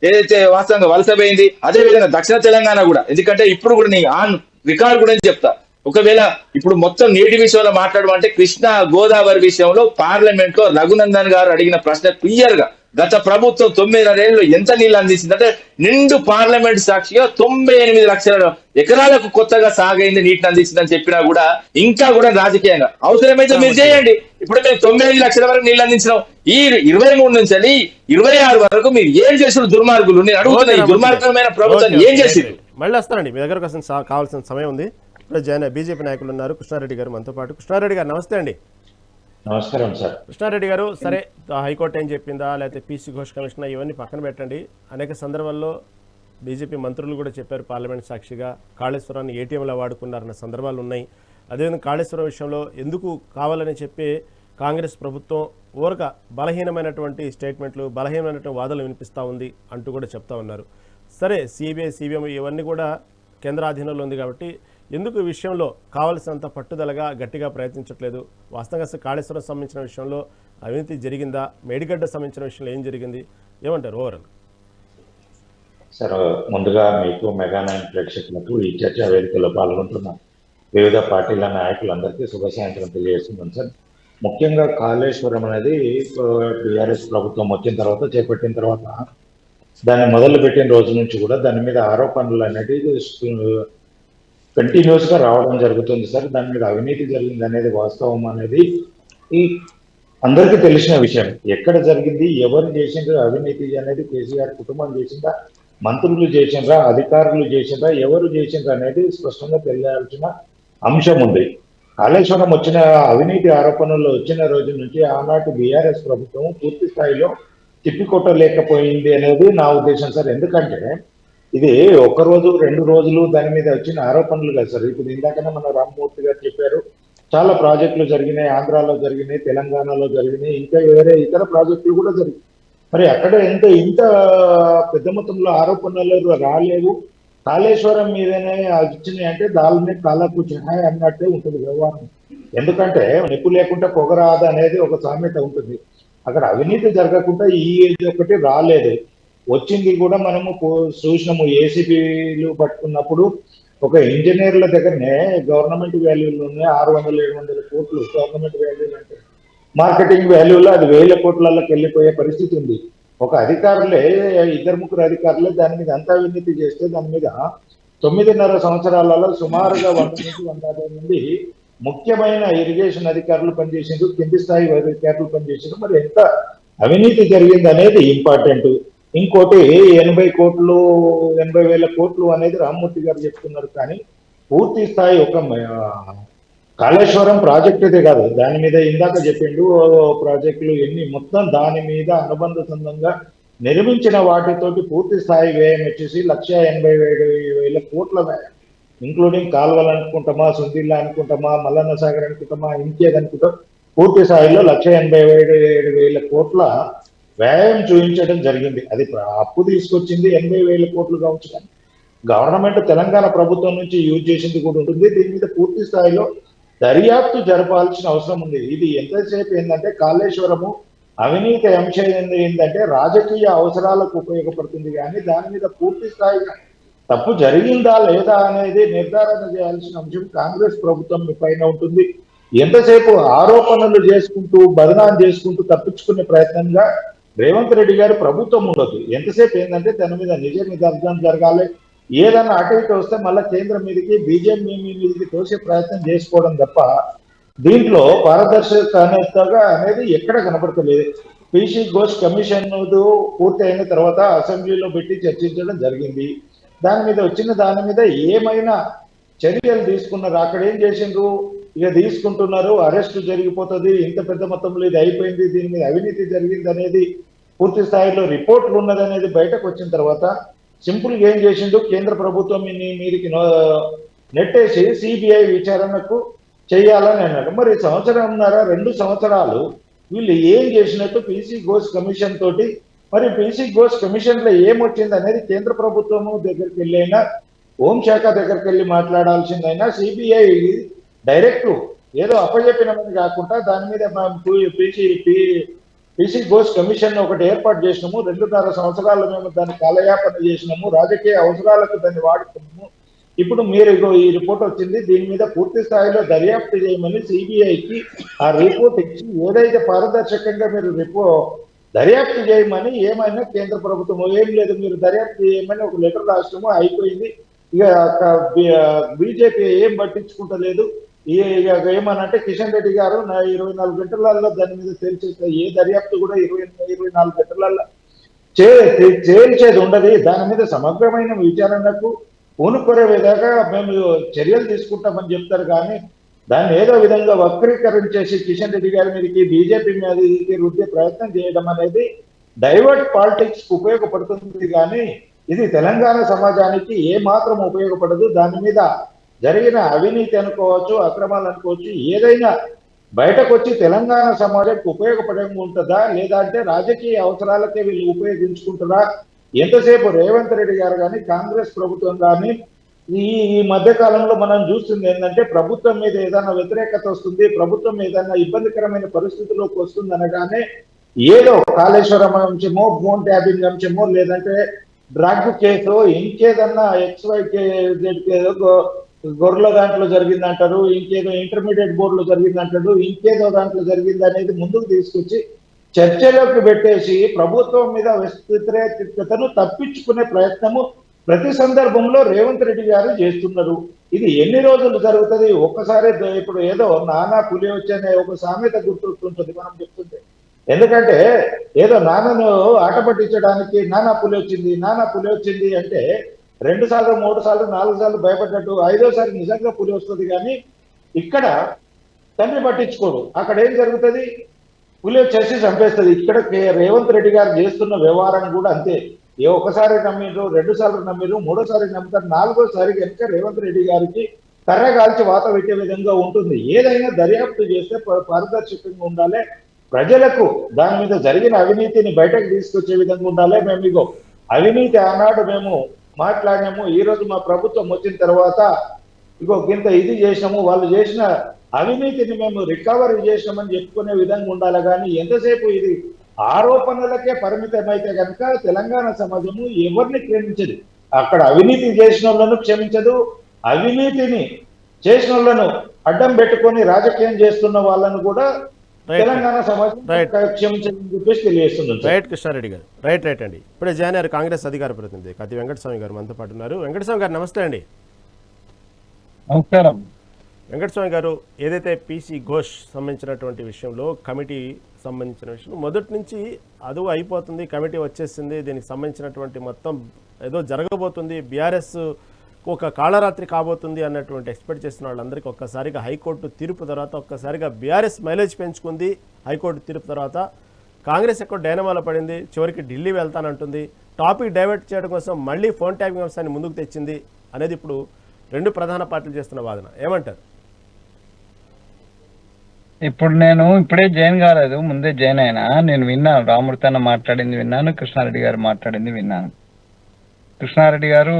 ఏదైతే వాస్తవంగా వలసపోయింది, అదే విధంగా దక్షిణ తెలంగాణ కూడా. ఎందుకంటే ఇప్పుడు కూడా నేను ఆన్ రికార్డు కూడా చెప్తా, ఒకవేళ ఇప్పుడు మొత్తం నీటి విషయంలో మాట్లాడమంటే కృష్ణా గోదావరి విషయంలో పార్లమెంట్ లో రఘునందన్ గారు అడిగిన ప్రశ్న క్లియర్ గా గత ప్రభుత్వం 9.5 ఏళ్ళు ఎంత నీళ్లు అందించింది అంటే నిండు పార్లమెంట్ సాక్షిగా 98 లక్షల ఎకరాలకు కొత్తగా సాగైంది నీటిని అందించిందని చెప్పినా కూడా ఇంకా కూడా రాజకీయంగా అవసరమైతే మీరు చేయండి. ఇప్పుడు మేము 95 లక్షల వరకు నీళ్లు అందించినాం, ఈ 23 నుంచి 26 వరకు మీరు ఏం చేసిన దుర్మార్గులు, నేను అడుగుతున్నా ఈ దుర్మార్గమైన ప్రభుత్వం ఏం చేసింది? మళ్ళీ వస్తానండి మీ దగ్గరకు కావాల్సిన సమయం ఉంది. ఇప్పుడు బీజేపీ నాయకులు ఉన్నారు కృష్ణారెడ్డి గారు మనతో పాటు. కృష్ణారెడ్డి గారు నమస్తే అండి. నమస్కారం సార్. కృష్ణారెడ్డి గారు, సరే హైకోర్టు ఏం చెప్పిందా లేకపోతే పీసీ ఘోష్ కమిషన్ ఇవన్నీ పక్కన పెట్టండి. అనేక సందర్భాల్లో బీజేపీ మంత్రులు కూడా చెప్పారు పార్లమెంట్ సాక్షిగా కాళేశ్వరాన్ని ఏటీఎంలా వాడుకున్నారన్న సందర్భాలు ఉన్నాయి. అదేవిధంగా కాళేశ్వరం విషయంలో ఎందుకు కావాలని చెప్పి కాంగ్రెస్ ప్రభుత్వం ఊరక బలహీనమైనటువంటి స్టేట్మెంట్లు బలహీనమైనటువంటి వాదనలు వినిపిస్తూ ఉంది అంటూ కూడా చెప్తా ఉన్నారు. సరే సిబిఐ సిబిఎం ఇవన్నీ కూడా కేంద్ర ఆధీనంలో ఉంది కాబట్టి ఎందుకు ఈ విషయంలో కావలసినంత పట్టుదలగా గట్టిగా ప్రయత్నించట్లేదు? వాస్తవంగా కాళేశ్వరం సంబంధించిన విషయంలో అవినీతి జరిగిందా, మేడిగడ్డ సంబంధించిన విషయంలో ఏం జరిగింది, ఏమంటారు ఓవరాల్? సార్ ముందుగా మీకు మెగా 9 ప్రేక్షకులకు ఈ చర్చా వేదికలో పాల్గొంటున్న వివిధ పార్టీల నాయకులందరికీ శుభ సాయంత్రం తెలియజేస్తున్నాను సార్. ముఖ్యంగా కాళేశ్వరం అనేది టీఆర్ఎస్ ప్రభుత్వం వచ్చిన తర్వాత చేపట్టిన తర్వాత దాన్ని మొదలుపెట్టిన రోజు నుంచి కూడా దాని మీద ఆరోపణలు అనేటివి కంటిన్యూస్ గా రావడం జరుగుతుంది సార్. దాని మీద అవినీతి జరిగింది అనేది వాస్తవం అనేది ఈ అందరికీ తెలిసిన విషయం. ఎక్కడ జరిగింది, ఎవరు చేసిండ్రు అవినీతి అనేది, కేసీఆర్ కుటుంబం చేసిందా, మంత్రులు చేసిండ్రా, అధికారులు చేసిండ్రా, ఎవరు చేసిండ్రా అనేది స్పష్టంగా తెలియాల్సిన అంశం ఉంది. కాళేశ్వరం వచ్చిన అవినీతి ఆరోపణలు వచ్చిన రోజు నుంచి ఆనాటి బీఆర్ఎస్ ప్రభుత్వం పూర్తి స్థాయిలో తిప్పికొట్టలేకపోయింది అనేది నా ఉద్దేశం సార్. ఎందుకంటే ఇది ఒక్క రోజు 2 రోజులు దాని మీద వచ్చిన ఆరోపణలు కాదు సార్. ఇప్పుడు ఇందాకనే మన రామ్మూర్తి గారు చెప్పారు, చాలా ప్రాజెక్టులు జరిగినాయి, ఆంధ్రాలో జరిగినాయి, తెలంగాణలో జరిగినాయి, ఇంకా వేరే ఇతర ప్రాజెక్టులు కూడా జరిగినాయి. మరి అక్కడ ఇంత పెద్ద మొత్తంలో ఆరోపణలు రాలేవు, కాళేశ్వరం మీదనే వచ్చినాయి అంటే దాని మీద కాలకు చిహాయ్ అన్నట్టే ఉంటుంది వ్యవహారం. ఎందుకంటే నిప్పు లేకుండా పొగరాదు అనేది ఒక సామెత ఉంటుంది. అక్కడ అవినీతి జరగకుండా ఈ ఒకటి రాలేదు. వచ్చింది కూడా మనము చూసినాము. ఏసీబీలు పట్టుకున్నప్పుడు ఒక ఇంజనీర్ల దగ్గరనే గవర్నమెంట్ వాల్యూలోనే 600-700 కోట్లు గవర్నమెంట్ వాల్యూలు అంటే మార్కెటింగ్ వాల్యూలో అది 1000 కోట్లకి వెళ్ళిపోయే పరిస్థితి ఉంది. ఒక అధికారులే 2-3 అధికారులే దాని మీద అంత అవినీతి చేస్తే దాని మీద 9.5 సంవత్సరాలలో సుమారుగా 100-150 మంది ముఖ్యమైన ఇరిగేషన్ అధికారులు పనిచేసిండ్రు, కింది స్థాయి అధికారులు పనిచేసిండ్రు. మరి ఎంత అవినీతి జరిగింది అనేది ఇంపార్టెంట్. ఇంకోటి 80 కోట్లు 80,000 కోట్లు అనేది రామ్మూర్తి గారు చెప్తున్నారు. కానీ పూర్తి స్థాయి ఒక కాళేశ్వరం ప్రాజెక్ట్ అయితే కాదు, దాని మీద ఇందాక చెప్పిండు ప్రాజెక్టులు ఎన్ని మొత్తం దాని మీద అనుబంధంగా నిర్మించిన వాటితోటి పూర్తి స్థాయి వ్యయం వచ్చేసి 1,87,000 కోట్ల వ్యయం, ఇంక్లూడింగ్ కాలువలు అనుకుంటామా, సుందిల్లా అనుకుంటామా, మల్లన్న సాగర్ అనుకుంటామా, ఇంకేది అనుకుంటాం, పూర్తి స్థాయిలో 1,87,000 కోట్ల వ్యయం చూపించడం జరిగింది. అది అప్పు తీసుకొచ్చింది 80,000 కోట్లు కావచ్చు, కానీ గవర్నమెంట్ తెలంగాణ ప్రభుత్వం నుంచి యూజ్ చేసింది కూడా ఉంటుంది. దీని మీద పూర్తి స్థాయిలో దర్యాప్తు జరపాల్సిన అవసరం ఉంది. ఇది ఎంతసేపు ఏంటంటే కాళేశ్వరము అవినీతి అంశం ఏంటంటే రాజకీయ అవసరాలకు ఉపయోగపడుతుంది, కానీ దాని మీద పూర్తి స్థాయిగా తప్పు జరిగిందా లేదా అనేది నిర్ధారణ చేయాల్సిన అంశం కాంగ్రెస్ ప్రభుత్వం పైన ఉంటుంది. ఎంతసేపు ఆరోపణలు చేసుకుంటూ బదనాం చేసుకుంటూ తప్పించుకునే ప్రయత్నంగా రేవంత్ రెడ్డి గారు ప్రభుత్వం ఉండదు. ఎంతసేపు ఏంటంటే దాని మీద నిజ నిదర్శనం జరగాలి. ఏదన్నా అటు ఇటు వస్తే మళ్ళీ కేంద్రం మీదకి బీజేపీ మీదకి తోసే ప్రయత్నం చేసుకోవడం తప్ప దీంట్లో పారదర్శకత అనేది ఎక్కడ కనబడతలేదు. పీసీ ఘోష్ కమిషన్ పూర్తి అయిన తర్వాత అసెంబ్లీలో పెట్టి చర్చించడం జరిగింది. దాని మీద వచ్చిన దాని మీద ఏమైనా చర్యలు తీసుకున్నారు? అక్కడ ఏం చేసిండ్రు? ఇక తీసుకుంటున్నారు, అరెస్టు జరిగిపోతుంది, ఇంత పెద్ద మొత్తంలో ఇది అయిపోయింది, దీని మీద అవినీతి జరిగింది అనేది పూర్తి స్థాయిలో రిపోర్ట్లు ఉన్నదనేది బయటకు వచ్చిన తర్వాత సింపుల్గా ఏం చేసిండు? కేంద్ర ప్రభుత్వం మీరికి నెట్టేసి సిబిఐ విచారణకు చేయాలని అన్నాడు. మరి 1.5 సంవత్సరాలు వీళ్ళు ఏం చేసినట్టు పీసీ ఘోష్ కమిషన్ తోటి? మరి పీసీ ఘోష్ కమిషన్ లో ఏమొచ్చింది అనేది కేంద్ర ప్రభుత్వము దగ్గరికి వెళ్ళైనా, హోంశాఖ దగ్గరికి వెళ్ళి మాట్లాడాల్సిందైనా, సిబిఐ డైరెక్ట్ ఏదో అప్పచెప్పినమని కాకుండా దాని మీద పీసీ ఘోష్ కమిషన్ ఒకటి ఏర్పాటు చేసినాము. 2.5 సంవత్సరాలు మేము దాన్ని కాలయాపన చేసినాము, రాజకీయ అవసరాలకు దాన్ని వాడుకున్నాము. ఇప్పుడు మీరు ఈ రిపోర్ట్ వచ్చింది, దీని మీద పూర్తి స్థాయిలో దర్యాప్తు చేయమని సిబిఐకి ఆ రిపోర్ట్ ఇచ్చి ఏదైతే పారదర్శకంగా మీరు దర్యాప్తు చేయమని ఏమైనా కేంద్ర ప్రభుత్వం ఏం లేదు మీరు దర్యాప్తు చేయమని ఒక లెటర్ రాష్ట్రము అయిపోయింది. ఇక బీజేపీ ఏం పట్టించుకుంటలేదు. ఏమనంటే కిషన్ రెడ్డి గారు 24 గంటలలో దాని మీద తేల్చేస్తే ఏ దర్యాప్తు కూడా 24 గంటలలో తేల్చేది ఉండదు. దాని మీద సమగ్రమైన విచారణకు పూనుకొనే విధంగా మేము చర్యలు తీసుకుంటామని చెప్తారు, కానీ దాన్ని ఏదో విధంగా వక్రీకరించేసి కిషన్ రెడ్డి గారి మీదకి బీజేపీ మీదకి రుద్దే ప్రయత్నం చేయడం అనేది డైవర్ట్ పాలిటిక్స్ ఉపయోగపడుతుంది, కానీ ఇది తెలంగాణ సమాజానికి ఏ మాత్రం ఉపయోగపడదు. దాని మీద జరిగిన అవినీతి అనుకోవచ్చు, అక్రమాలు అనుకోవచ్చు, ఏదైనా బయటకు వచ్చి తెలంగాణ సమాజానికి ఉపయోగపడంగా ఉంటుందా లేదా అంటే రాజకీయ అవసరాలకే వీళ్ళు ఉపయోగించుకుంటారా? ఎంతసేపు రేవంత్ రెడ్డి గారు కానీ కాంగ్రెస్ ప్రభుత్వం కానీ ఈ మధ్య కాలంలో మనం చూస్తుంది ఏంటంటే ప్రభుత్వం మీద ఏదైనా వ్యతిరేకత వస్తుంది, ప్రభుత్వం ఏదైనా ఇబ్బందికరమైన పరిస్థితుల్లోకి వస్తుంది అనగానే ఏదో కాళేశ్వరం అంశమో, ఫోన్ ట్యాపింగ్ అంశమో, లేదంటే డ్రగ్ కేసు ఇంకేదన్నా ఏదో గొర్రెల దాంట్లో జరిగిందంటారు, ఇంకేదో ఇంటర్మీడియట్ బోర్డులో జరిగిందంటాడు, ఇంకేదో దాంట్లో జరిగింది అనేది ముందుకు తీసుకొచ్చి చర్చలోకి పెట్టేసి ప్రభుత్వం మీద వ్యతిరేకతను తప్పించుకునే ప్రయత్నము ప్రతి సందర్భంలో రేవంత్ రెడ్డి గారు చేస్తున్నారు. ఇది ఎన్ని రోజులు జరుగుతుంది? ఒక్కసారి ఇప్పుడు ఏదో నానా పులి వచ్చనే ఒక సామెత గుర్తుంటుంది మనం చెప్తుంటే. ఎందుకంటే ఏదో నాన్నను ఆట పట్టించడానికి నానా పులి వచ్చింది అంటే 2 సార్లు 3 సార్లు 4 సార్లు భయపడ్డట్టు 5వ సారి నిజంగా పులి వస్తుంది. కానీ ఇక్కడ తండ్రి పట్టించుకోడు. అక్కడ ఏం జరుగుతుంది? పులి వచ్చేసి చంపేస్తుంది. ఇక్కడ రేవంత్ రెడ్డి గారు చేస్తున్న వ్యవహారం కూడా అంతే. ఒకసారి నమ్మిరు, 2 సార్లు నమ్మిరు, 3వసారి నమ్ముతారు, 4వసారి కనుక రేవంత్ రెడ్డి గారికి కర్ర కాల్చి వాత పెట్టే విధంగా ఉంటుంది. ఏదైనా దర్యాప్తు చేస్తే పారదర్శకంగా ఉండాలి, ప్రజలకు దాని మీద జరిగిన అవినీతిని బయటకు తీసుకొచ్చే విధంగా ఉండాలి. మేము ఇగో అవినీతి ఆనాడు మేము మాట్లాడినాము, ఈ రోజు మా ప్రభుత్వం వచ్చిన తర్వాత ఇగో ఇంత ఇది చేసినాము, వాళ్ళు చేసిన అవినీతిని మేము రికవరీ చేసినామని చెప్పుకునే విధంగా ఉండాలి. కానీ ఎంతసేపు ఇది ఆరోపణలకే పరిమితమైతే కనుక తెలంగాణ సమాజము ఎవరిని క్షమించదు. అక్కడ అవినీతి చేసిన వాళ్ళను క్షమించదు, అవినీతిని చేసిన వాళ్ళను అడ్డం పెట్టుకొని రాజకీయం చేస్తున్న వాళ్ళను కూడా తెలంగాణ సమాజం క్షమించదని చెప్పేసి తెలియజేస్తుంది. రైట్ కృష్ణారెడ్డి గారు, రైట్ అండి. ఇప్పుడే జాయిన్ అయ్యారు కాంగ్రెస్ అధికార ప్రతినిధి కత్తి వెంకటస్వామి గారు మనతో పాటు ఉన్నారు. వెంకటస్వామి గారు నమస్తే అండి. నమస్కారం. వెంకటస్వామి గారు, ఏదైతే పీసీ ఘోష్ సంబంధించినటువంటి విషయంలో కమిటీ సంబంధించిన విషయం మొదటి నుంచి అదువు అయిపోతుంది, కమిటీ వచ్చేసింది, దీనికి సంబంధించినటువంటి మొత్తం ఏదో జరగబోతుంది, బీఆర్ఎస్ ఒక కాళరాత్రి కాబోతుంది అన్నటువంటి ఎక్స్పెక్ట్ చేసిన వాళ్ళందరికీ ఒక్కసారిగా హైకోర్టు తీర్పు తర్వాత ఒక్కసారిగా బీఆర్ఎస్ మైలేజ్ పెంచుకుంది. హైకోర్టు తీర్పు తర్వాత కాంగ్రెస్ ఎక్కువ డైనమాలో పడింది, చివరికి ఢిల్లీ వెళ్తానంటుంది, టాపిక్ డైవర్ట్ చేయడం కోసం మళ్ళీ ఫోన్ ట్యాపింగ్ అంశాన్ని ముందుకు తెచ్చింది అనేది ఇప్పుడు 2 ప్రధాన పార్టీలు చేస్తున్న వాదన. ఏమంటారు? ఇప్పుడు నేను ఇప్పుడే జాయిన్ కాలేదు, ముందే జాయిన్ అయినా. నేను విన్నాను, రామూర్తి అన్న మాట్లాడింది విన్నాను, కృష్ణారెడ్డి గారు మాట్లాడింది విన్నాను. కృష్ణారెడ్డి గారు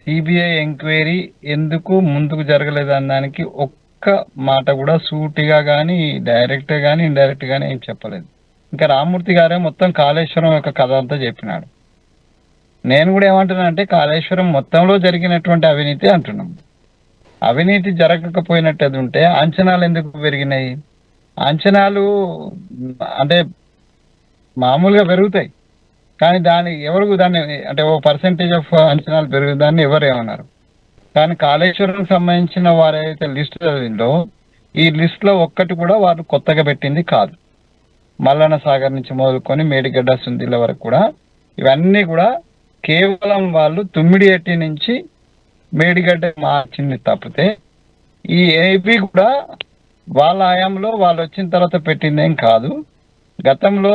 సిబిఐ ఎంక్వైరీ ఎందుకు ముందుకు జరగలేదు అన్నానికి ఒక్క మాట కూడా సూటిగా కానీ డైరెక్ట్గా కానీ ఇండైరెక్ట్ గానీ ఏం చెప్పలేదు. ఇంకా రామూర్తి గారే మొత్తం కాళేశ్వరం యొక్క కథ అంతా చెప్పినాడు. నేను కూడా ఏమంటున్నానంటే కాళేశ్వరం మొత్తంలో జరిగినటువంటి అవినీతి అంటున్నాం. అవినీతి జరగకపోయినట్టు అది ఉంటే అంచనాలు ఎందుకు పెరిగినాయి? అంచనాలు అంటే మామూలుగా పెరుగుతాయి, కానీ దాన్ని అంటే ఓ పర్సెంటేజ్ ఆఫ్ అంచనాలు పెరుగుదాన్ని ఎవరు ఏమన్నారు. కానీ కాళేశ్వరం సంబంధించిన వారైతే లిస్ట్ చదివిందో ఈ లిస్ట్ లో ఒక్కటి కూడా వారు కొత్తగా పెట్టింది కాదు. మల్లన్న సాగర్ నుంచి మొదలుకొని మేడిగడ్డ సుందిల వరకు కూడా ఇవన్నీ కూడా కేవలం వాళ్ళు తుమ్మిడిఎట్టి నుంచి మేడిగడ్డ మార్చింది తప్పితే ఈ ఏపీ కూడా వాళ్ళ హయాంలో వాళ్ళు వచ్చిన తర్వాత పెట్టిందేం కాదు. గతంలో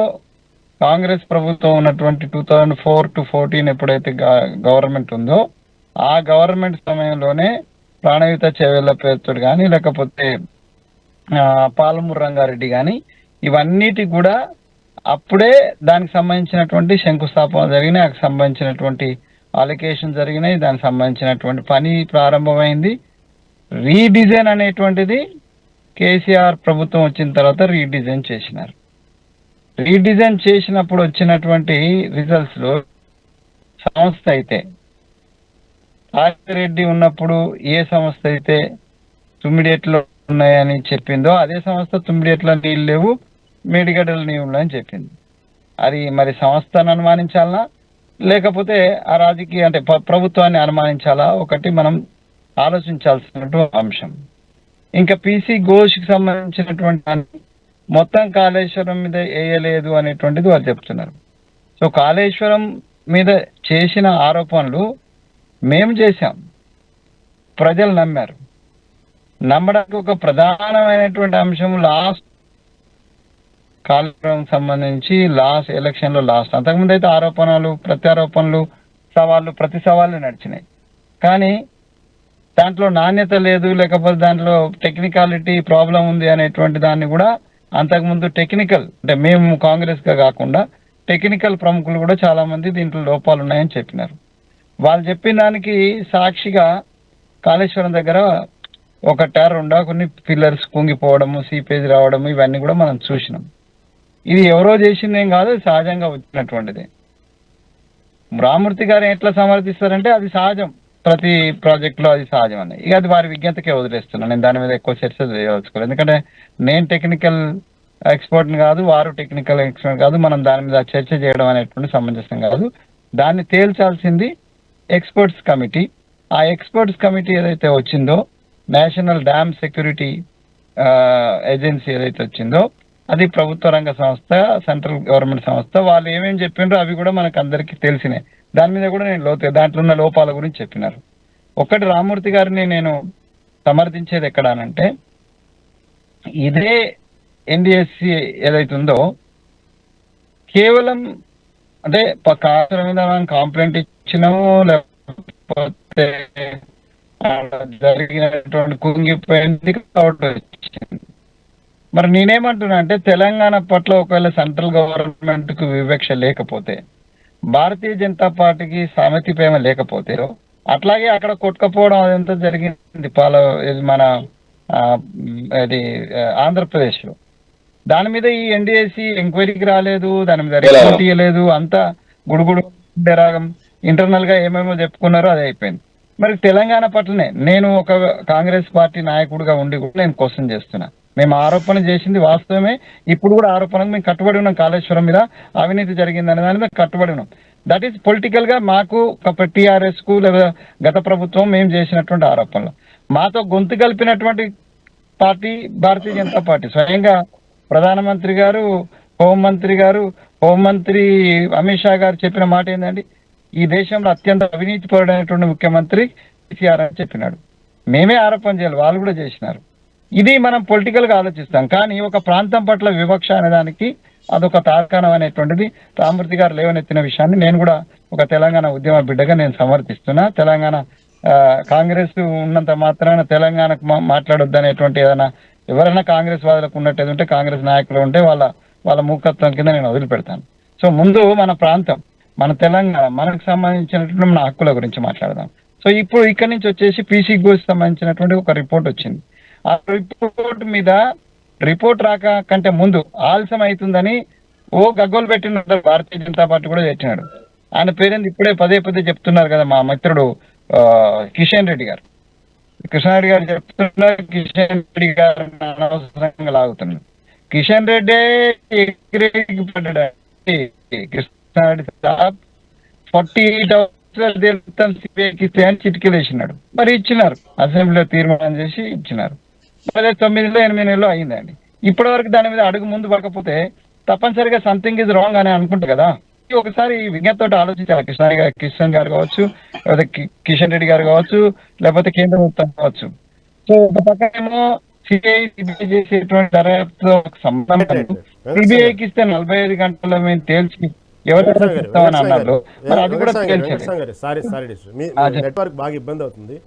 కాంగ్రెస్ ప్రభుత్వం ఉన్నటువంటి 2004 to 2014 ఎప్పుడైతే గవర్నమెంట్ ఉందో ఆ గవర్నమెంట్ సమయంలోనే ప్రాణయుత చెవెళ్ల పేరుతో కానీ లేకపోతే పాలమూరు రంగారెడ్డి కానీ ఇవన్నిటి కూడా అప్పుడే దానికి సంబంధించినటువంటి శంకుస్థాపన జరిగినాయి, దానికి సంబంధించినటువంటి అలొకేషన్ జరిగినాయి, దానికి సంబంధించినటువంటి పని ప్రారంభమైంది. రీడిజైన్ అనేటువంటిది కేసీఆర్ ప్రభుత్వం వచ్చిన తర్వాత రీడిజైన్ చేసినారు. రీడిజైన్ చేసినప్పుడు వచ్చినటువంటి రిజల్ట్స్ లో సంస్థ అయితే రెడ్డి ఉన్నప్పుడు ఏ సంస్థ అయితే తుమ్మిడిఎట్లో ఉన్నాయని చెప్పిందో అదే సంస్థ తుమ్మిడిఎట్లో నీళ్ళు లేవు, మేడిగడ్డల నీళ్ళు అని చెప్పింది. అది మరి సంస్థను అనుమానించాలా లేకపోతే ఆ రాజకీయ అంటే ప్రభుత్వాన్ని అనుమానించాలా? ఒకటి మనం ఆలోచించాల్సినటువంటి అంశం. ఇంకా పీసీ ఘోష్కి సంబంధించినటువంటి మొత్తం కాళేశ్వరం మీద వేయలేదు అనేటువంటిది వాళ్ళు చెప్తున్నారు. సో కాళేశ్వరం మీద చేసిన ఆరోపణలు మేము చేశాం, ప్రజలు నమ్మారు. నమ్మడానికి ఒక ప్రధానమైనటువంటి అంశం లాస్ట్ కాళేశ్వరం సంబంధించి లాస్ట్ ఎలక్షన్లో అంతకుముందు అయితే ఆరోపణలు ప్రత్యారోపణలు సవాళ్ళు ప్రతి సవాళ్ళు నడిచినాయి. కానీ దాంట్లో నాణ్యత లేదు, లేకపోతే దాంట్లో టెక్నికాలిటీ ప్రాబ్లం ఉంది అనేటువంటి దాన్ని కూడా అంతకుముందు టెక్నికల్ అంటే మేము కాంగ్రెస్గా కాకుండా టెక్నికల్ ప్రముఖులు కూడా చాలా మంది దీంట్లో లోపాలు ఉన్నాయని చెప్పినారు. వాళ్ళు చెప్పిన దానికి సాక్షిగా కాళేశ్వరం దగ్గర ఒకటా రెండా కొన్ని పిల్లర్స్ కుంగిపోవడము, సీపేజ్ రావడము ఇవన్నీ కూడా మనం చూసినాం. ఇది ఎవరో చేసిందేం కాదు, సహజంగా వచ్చినటువంటిది. రామూర్తి గారు ఎట్లా సమర్థిస్తారంటే అది సహజం, ప్రతి ప్రాజెక్ట్ లో అది సహజం అని. ఇక అది వారి విజ్ఞతకే వదిలేస్తున్నాను. నేను దాని మీద ఎక్కువ చర్చ చేయవచ్చుకోలేదు, ఎందుకంటే నేను టెక్నికల్ ఎక్స్పర్ట్ కాదు, వారు టెక్నికల్ ఎక్స్పర్ట్ కాదు. మనం దాని మీద చర్చ చేయడం అనేటువంటి సమంజసం కాదు. దాన్ని తేల్చాల్సింది ఎక్స్పర్ట్స్ కమిటీ. ఆ ఎక్స్పర్ట్స్ కమిటీ ఏదైతే వచ్చిందో, నేషనల్ డ్యామ్ సెక్యూరిటీ ఏజెన్సీ ఏదైతే వచ్చిందో, అది ప్రభుత్వ రంగ సంస్థ, సెంట్రల్ గవర్నమెంట్ సంస్థ. వాళ్ళు ఏమేమి చెప్పిండ్రో అవి కూడా మనకు అందరికీ తెలిసినాయి. దాని మీద కూడా నేను దాంట్లో ఉన్న లోపాల గురించి చెప్పినారు. ఒక్కటి రామూర్తి గారిని నేను సమర్థించేది ఎక్కడానంటే, ఇదే ఎన్డిఎస్సి ఏదైతే ఉందో కేవలం అంటే కాసుల మీద మనం కంప్లైంట్ ఇచ్చినాము, లేకపోతే జరిగినటువంటి కుంగిపోయింది కాబట్టి వచ్చింది. మరి నేనేమంటున్నా అంటే, తెలంగాణ పట్ల ఒకవేళ సెంట్రల్ గవర్నమెంట్ కు వివక్ష లేకపోతే, భారతీయ జనతా పార్టీకి సామెతి ప్రేమ లేకపోతే, అట్లాగే అక్కడ కొట్టుకపోవడం అదంతా జరిగింది మన ఆంధ్రప్రదేశ్ లో. దాని మీద ఈ ఎన్డిఎస్సి ఎంక్వైరీకి రాలేదు, దాని మీద రిపోర్ట్ ఇవ్వలేదు, అంతా గుడుగుడు రాగం ఇంటర్నల్ గా ఏమేమో చెప్పుకున్నారో అది అయిపోయింది. మరి తెలంగాణ పట్లనే నేను ఒక కాంగ్రెస్ పార్టీ నాయకుడిగా ఉండి కూడా నేను క్వశ్చన్ చేస్తున్నా. మేము ఆరోపణ చేసింది వాస్తవమే, ఇప్పుడు కూడా ఆరోపణకు మేము కట్టుబడి ఉన్నాం. కాళేశ్వరం మీద అవినీతి జరిగిందనే దాని మీద కట్టుబడి ఉన్నాం. దట్ ఈస్ పొలిటికల్ గా మాకు టీఆర్ఎస్ కు లేదా గత ప్రభుత్వం మేము చేసినటువంటి ఆరోపణలు. మాతో గొంతు కలిపినటువంటి పార్టీ భారతీయ జనతా పార్టీ. స్వయంగా ప్రధానమంత్రి గారు, హోంమంత్రి అమిత్ షా గారు చెప్పిన మాట ఏంటండి, ఈ దేశంలో అత్యంత అవినీతి పరుడైనటువంటి ముఖ్యమంత్రి కేసీఆర్ అని చెప్పినాడు. మేమే ఆరోపణ చేయాలి, వాళ్ళు కూడా చేసినారు. ఇది మనం పొలిటికల్ గా ఆలోచిస్తాం. కానీ ఒక ప్రాంతం పట్ల వివక్ష అనే దానికి అదొక తార్కాణం అనేటువంటిది రామూర్తి గారు లేవనెత్తిన విషయాన్ని నేను కూడా ఒక తెలంగాణ ఉద్యమ బిడ్డగా నేను సమర్థిస్తున్నా. తెలంగాణ కాంగ్రెస్ ఉన్నంత మాత్రాన తెలంగాణకు మాట్లాడొద్దు అనేటువంటి ఏదైనా ఎవరైనా కాంగ్రెస్ వాదులకు ఉన్నట్టు ఉంటే, కాంగ్రెస్ నాయకులు ఉంటే వాళ్ళ మూకత్వం కింద నేను వదిలిపెడతాను. సో ముందు మన ప్రాంతం, మన తెలంగాణ, మనకు సంబంధించినటువంటి మన హక్కుల గురించి మాట్లాడదాం. సో ఇప్పుడు ఇక్కడి నుంచి వచ్చేసి పీసీ ఘోష్ సంబంధించినటువంటి ఒక రిపోర్ట్ వచ్చింది. ఆ రిపోర్ట్ మీద రిపోర్ట్ రాక కంటే ముందు ఆలస్యం అవుతుందని గగ్గోలు పెట్టినాడు. భారతీయ జనతా పార్టీ కూడా పెట్టినాడు. ఆయన పేరేంది ఇప్పుడే పదే చెప్తున్నారు కదా, మా మిత్రుడు కిషన్ రెడ్డి గారు, కృష్ణారెడ్డి గారు చెప్తున్నారు. కిషన్ రెడ్డి గారు అనవసరంగా లాగుతున్నారు. కిషన్ రెడ్డి పడ్డాడు. కృష్ణారెడ్డి సాబ్ 48 hours సిబిఐకి ఇస్తే అని చిటికలు వేసినాడు. మరి ఇచ్చినారు, అసెంబ్లీలో తీర్మానం చేసి ఇచ్చినారు. 9-8 నెలలు అయిందండి. ఇప్పటి వరకు దాని మీద అడుగు ముందు పడకపోతే తప్పనిసరిగా సంథింగ్ ఇస్ రాంగ్ అని అనుకుంటా కదా. ఒకసారి విజ్ఞతతో ఆలోచించాలి. కిషన్ గారు కావచ్చు, లేకపోతే కిషన్ రెడ్డి గారు కావచ్చు, లేకపోతే కేంద్ర ప్రభుత్వం కావచ్చు. సో ఒక పక్కనేమో సిబిఐ చేసేటువంటి దర్యాప్తు సంబంధం సిబిఐకి ఇస్తే 45 గంటల్లో మేము తేల్చి ఎవరు చెప్తామని అన్నారు. మరి అది కూడా నెట్వర్క్ బాగా ఇబ్బంది అవుతుంది.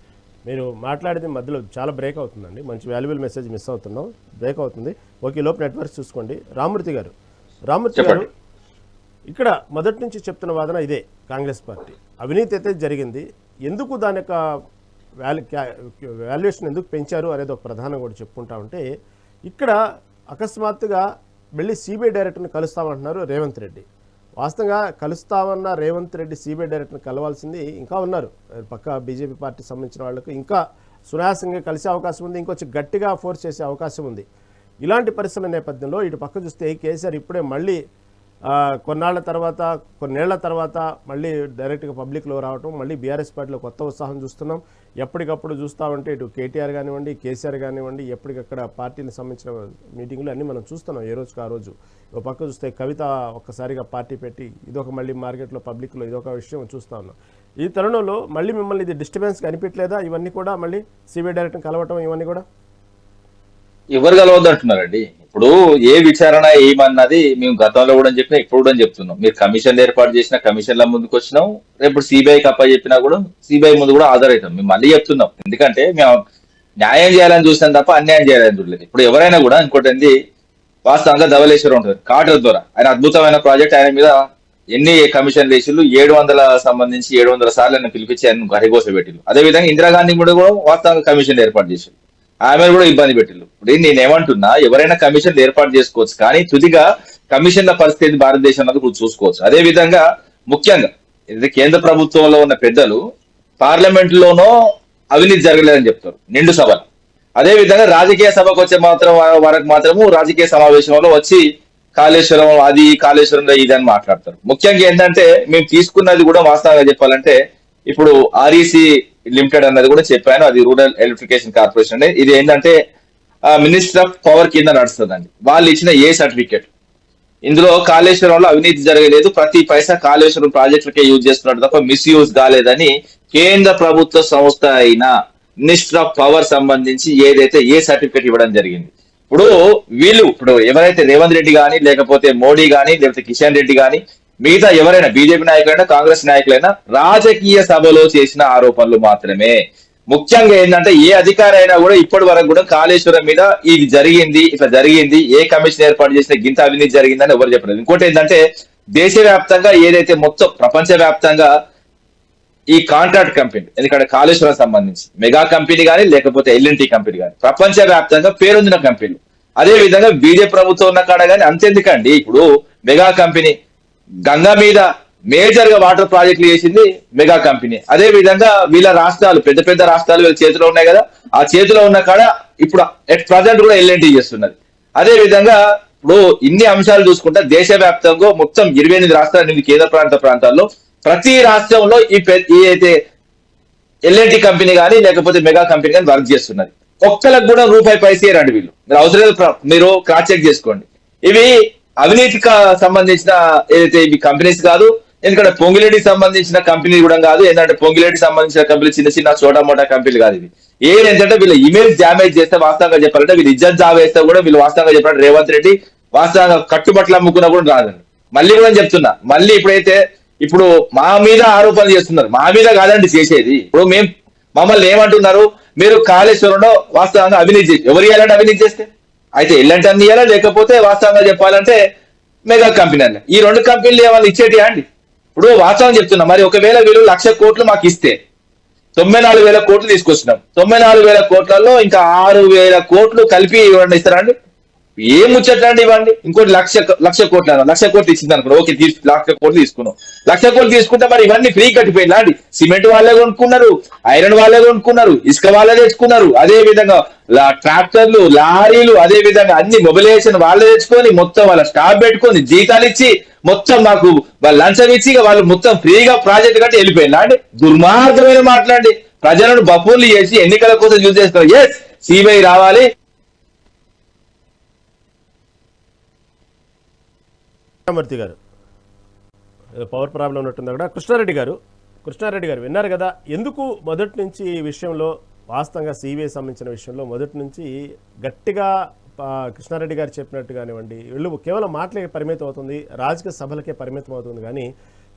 మీరు మాట్లాడేది మధ్యలో చాలా బ్రేక్ అవుతుందండి. మంచి వాల్యుబుల్ మెసేజ్ మిస్ అవుతున్నాం, బ్రేక్ అవుతుంది. ఓకే, లోపు నెట్వర్క్ చూసుకోండి. రామూర్తి గారు ఇక్కడ మొదటి నుంచి చెప్తున్న వాదన ఇదే. కాంగ్రెస్ పార్టీ అవినీతి అయితే జరిగింది, ఎందుకు దాని యొక్క వాల్యుయేషన్ ఎందుకు పెంచారు అనేది ఒక ప్రధానంగా కూడా చెప్పుకుంటా ఉంటే, ఇక్కడ అకస్మాత్తుగా వెళ్ళి సిబిఐ డైరెక్టర్ని కలుస్తామంటున్నారు రేవంత్ రెడ్డి. వాస్తవంగా కలుస్తామన్న రేవంత్ రెడ్డి సిబిఐ డైరెక్టర్ని కలవాల్సింది ఇంకా ఉన్నారు. పక్క బీజేపీ పార్టీ సంబంధించిన వాళ్ళకు ఇంకా సునాయాసంగా కలిసే అవకాశం ఉంది, ఇంకొంచెం గట్టిగా ఫోర్స్ చేసే అవకాశం ఉంది. ఇలాంటి పరిస్థితుల నేపథ్యంలో ఇటు పక్క చూస్తే కేసీఆర్ ఇప్పుడే మళ్ళీ కొన్నేళ్ల తర్వాత మళ్ళీ డైరెక్ట్గా పబ్లిక్లో రావటం, మళ్ళీ బీఆర్ఎస్ పార్టీలో కొత్త ఉత్సాహం చూస్తున్నాం. ఎప్పటికప్పుడు చూస్తూ ఉంటే ఇటు కేటీఆర్ కానివ్వండి, కేసీఆర్ కానివ్వండి, ఎప్పటికక్కడ పార్టీకి సంబంధించిన మీటింగులు అన్నీ మనం చూస్తున్నాం ఏ రోజుకి ఆ రోజు. ఒక పక్క చూస్తే కవిత ఒక్కసారిగా పార్టీ పెట్టి ఇదొక మళ్ళీ మార్కెట్లో పబ్లిక్లో ఇదొక విషయం చూస్తూ ఉన్నాం. ఈ తరుణంలో మళ్ళీ మిమ్మల్ని ఇది డిస్టర్బెన్స్ కనిపించలేదా? ఇవన్నీ కూడా మళ్ళీ సిబిఐ డైరెక్టర్ని కలవటం ఇవన్నీ కూడా ఎవరు కలవద్దు అంటున్నారండి. ఇప్పుడు ఏ విచారణ ఏమన్నది మేము గతంలో కూడా చెప్పినా, ఇప్పుడు కూడా చెప్తున్నాం. మీరు కమిషన్ ఏర్పాటు చేసిన కమిషన్ల ముందుకు వచ్చినాం, రేపు సిబిఐకి అప్ప చెప్పినా కూడా సిబిఐ ముందు కూడా హాజరవుతాం. మేము మళ్ళీ చెప్తున్నాం, ఎందుకంటే మేము న్యాయం చేయాలని చూస్తాం తప్ప అన్యాయం చేయాలని చూడలేదు. ఇప్పుడు ఎవరైనా కూడా ఇంకోటి ఏంది, వాస్తవంగా ధవళేశ్వరం ఉంటుంది కాటర్ ద్వారా ఆయన అద్భుతమైన ప్రాజెక్ట్, ఆయన మీద ఎన్ని కమిషన్ వేసిళ్ళు 700 సంబంధించి 700 సార్లు ఆయన పిలిపించి ఆయన హరిగోస పెట్టిళ్ళు. అదేవిధంగా ఇందిరాగాంధీ కూడా వాస్తవంగా కమిషన్ ఏర్పాటు చేసి ఆమె కూడా ఇబ్బంది పెట్టిళ్ళు. ఇప్పుడు నేనేమంటున్నా, ఎవరైనా కమిషన్లు ఏర్పాటు చేసుకోవచ్చు, కానీ తుదిగా కమిషన్ల పరిస్థితి భారతదేశంలో కూడా చూసుకోవచ్చు. అదే విధంగా ముఖ్యంగా ఇది కేంద్ర ప్రభుత్వంలో ఉన్న పెద్దలు పార్లమెంట్ లోనో అవినీతి జరగలేదని చెప్తారు నిండు సభలు. అదే విధంగా రాజకీయ సభకు వచ్చే వరకు మాత్రము రాజకీయ సమావేశంలో వచ్చి కాళేశ్వరం అది కాళేశ్వరంలో ఇది అని మాట్లాడతారు. ముఖ్యంగా ఏంటంటే మేము తీసుకున్నది కూడా వాస్తవంగా చెప్పాలంటే ఇప్పుడు ఆర్ఈసి లిమిటెడ్ అన్నది కూడా చెప్పాను, అది రూరల్ ఎలక్ట్రిఫికేషన్ కార్పొరేషన్ అండి. ఇది ఏంటంటే మినిస్టర్ ఆఫ్ పవర్ కింద నడుస్తుందండి. వాళ్ళు ఇచ్చిన ఏ సర్టిఫికేట్ ఇందులో కాళేశ్వరంలో అవినీతి జరగలేదు, ప్రతి పైసా కాళేశ్వరం ప్రాజెక్టులకే యూజ్ చేస్తున్నారు తప్ప మిస్యూజ్ కాలేదని కేంద్ర ప్రభుత్వ సంస్థ అయిన మినిస్టర్ ఆఫ్ పవర్ సంబంధించి ఏదైతే ఏ సర్టిఫికేట్ ఇవ్వడం జరిగింది. ఇప్పుడు ఎవరైతే రేవంత్ రెడ్డి కానీ లేకపోతే మోడీ కానీ లేకపోతే కిషన్ రెడ్డి కానీ మిగతా ఎవరైనా బీజేపీ నాయకులైనా కాంగ్రెస్ నాయకులైనా రాజకీయ సభలో చేసిన ఆరోపణలు మాత్రమే. ముఖ్యంగా ఏంటంటే ఏ అధికారి అయినా కూడా ఇప్పటి వరకు కూడా కాళేశ్వరం మీద ఇది జరిగింది ఇట్లా జరిగింది ఏ కమిషన్ ఏర్పాటు చేసిన గింత అవినీతి జరిగిందని ఎవరు చెప్పలేదు. ఇంకోటి ఏంటంటే దేశవ్యాప్తంగా ఏదైతే మొత్తం ప్రపంచ వ్యాప్తంగా ఈ కాంట్రాక్ట్ కంపెనీ ఎందుకంటే కాళేశ్వరం సంబంధించి మెగా కంపెనీ కానీ లేకపోతే ఎల్ఎన్టీ కంపెనీ కానీ ప్రపంచ వ్యాప్తంగా పేరొందిన కంపెనీలు. అదే విధంగా బీజేపీ ప్రభుత్వం ఉన్న కాడ కానీ అంతెందుకండి, ఇప్పుడు మెగా కంపెనీ గంగా మీద మేజర్ గా వాటర్ ప్రాజెక్టులు చేసింది మెగా కంపెనీ. అదే విధంగా వీళ్ళ రాష్ట్రాలు పెద్ద పెద్ద రాష్ట్రాలు వీళ్ళ చేతిలో ఉన్నాయి కదా, ఆ చేతిలో ఉన్న కాడ ఇప్పుడు ఎట్ ప్రజెంట్ కూడా ఎల్ఎన్టీ చేస్తున్నది. అదే విధంగా ఇప్పుడు ఇన్ని అంశాలు చూసుకుంటే దేశవ్యాప్తంగా మొత్తం 28 రాష్ట్రాలు 8 కేంద్ర ప్రాంతాల్లో ప్రతి రాష్ట్రంలో ఈ అయితే ఎల్ఎన్టీ కంపెనీ కానీ లేకపోతే మెగా కంపెనీ కానీ వర్క్ చేస్తున్నది. ఒక్కలకు కూడా రూపాయి పైసే రండి వీళ్ళు. మీరు అవసరం మీరు క్రాస్ చెక్ చేసుకోండి. ఇవి అవినీతికి సంబంధించిన ఏదైతే ఇవి కంపెనీస్ కాదు, ఎందుకంటే పొంగిరెడ్డికి సంబంధించిన కంపెనీ కూడా కాదు. ఏంటంటే పొంగిరెడ్డికి సంబంధించిన కంపెనీ చిన్న చిన్న చోటా మోటా కంపెనీలు కాదు. ఇది ఏంటంటే వీళ్ళ ఇమేజ్ డ్యామేజ్ చేస్తే వాస్తవంగా చెప్పాలంటే వీళ్ళు ఇజ్జత్ జావేస్తే కూడా వీళ్ళు వాస్తవంగా చెప్పాలంటే రేవంత్ రెడ్డి వాస్తవంగా కట్టుబట్టలు అమ్ముకున్నా కూడా రాదండి. మళ్ళీ కూడా చెప్తున్నా, మళ్ళీ ఇప్పుడు మా మీద ఆరోపణలు చేస్తున్నారు, మా మీద కాదండి చేసేది. ఇప్పుడు మమ్మల్ని ఏమంటున్నారు, మీరు కాళేశ్వరంలో వాస్తవంగా అవినీతి చేసి ఎవరు ఇవ్వాలంటే అవినీతి చేస్తే అయితే ఎల్లంటే అన్ని ఇవ్వాలా లేకపోతే వాస్తవంగా చెప్పాలంటే మెగా కంపెనీ అన్న ఈ 2 కంపెనీలు ఏమన్నా ఇచ్చేటియా అండి? ఇప్పుడు వాస్తవం చెప్తున్నా, మరి ఒకవేళ వీళ్ళు 1,00,000 కోట్లు మాకు ఇస్తే 94,000 కోట్లు తీసుకొచ్చినాం, 94,000 కోట్లలో ఇంకా 6,000 కోట్లు కలిపి ఇవ్వండి ఇస్తారా అండి? ఏం ముచ్చటండి ఇవ్వండి. ఇంకోటి 1,00,000 కోట్లు 1,00,000 కోట్లు ఇచ్చింది అనుకో, ఓకే 1,00,000 కోట్లు తీసుకున్నాం. 1,00,000 కోట్లు తీసుకుంటే మరి ఇవన్నీ ఫ్రీ కట్టిపోయిందా అండి? సిమెంట్ వాళ్ళే కొనుక్కున్నారు, ఐరన్ వాళ్ళే కొనుక్కున్నారు, ఇసుక వాళ్ళే తెచ్చుకున్నారు, అదే విధంగా ట్రాక్టర్లు లారీలు అదే విధంగా అన్ని మొబిలైజేషన్ వాళ్ళే తెచ్చుకొని మొత్తం వాళ్ళ స్టాఫ్ పెట్టుకొని జీతాలు ఇచ్చి మొత్తం మాకు లంచం ఇచ్చి వాళ్ళు మొత్తం ఫ్రీగా ప్రాజెక్ట్ కట్టి వెళ్ళిపోయిందా అండి? దుర్మార్గమైన మాట్లాడి ప్రజలను బఫూర్లు చేసి ఎన్నికల కోసం యూజ్ చేస్తారు. ఎస్ సిబిఐ రావాలి. మూర్తి గారు పవర్ ప్రాబ్లం ఉన్నట్టుంది అక్కడ. కృష్ణారెడ్డి గారు విన్నారు కదా, ఎందుకు మొదటి నుంచి ఈ విషయంలో వాస్తవంగా సిబిఐ సంబంధించిన విషయంలో మొదటి నుంచి గట్టిగా కృష్ణారెడ్డి గారు చెప్పినట్టు కానివ్వండి వీళ్ళు కేవలం మాటలకే పరిమితం అవుతుంది, రాజకీయ సభలకే పరిమితం అవుతుంది, కానీ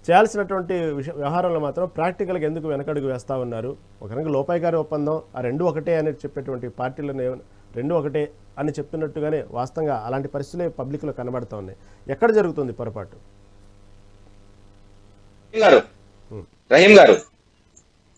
చేయాల్సినటువంటి వ్యవహారంలో మాత్రం ప్రాక్టికల్గా ఎందుకు వెనకడుగు వేస్తూ ఉన్నారు? ఒక రకంగా లోపాయి గారి ఒప్పందం ఆ 2 ఒకటే అని చెప్పేటువంటి పార్టీలను 2 ఒకటే అని చెప్తున్నట్టుగానే వాస్తవంగా అలాంటి పరిస్థితులే పబ్లిక్లో కనబడుతూ ఉన్నాయి. ఎక్కడ జరుగుతుంది పొరపాటు? రహీం గారు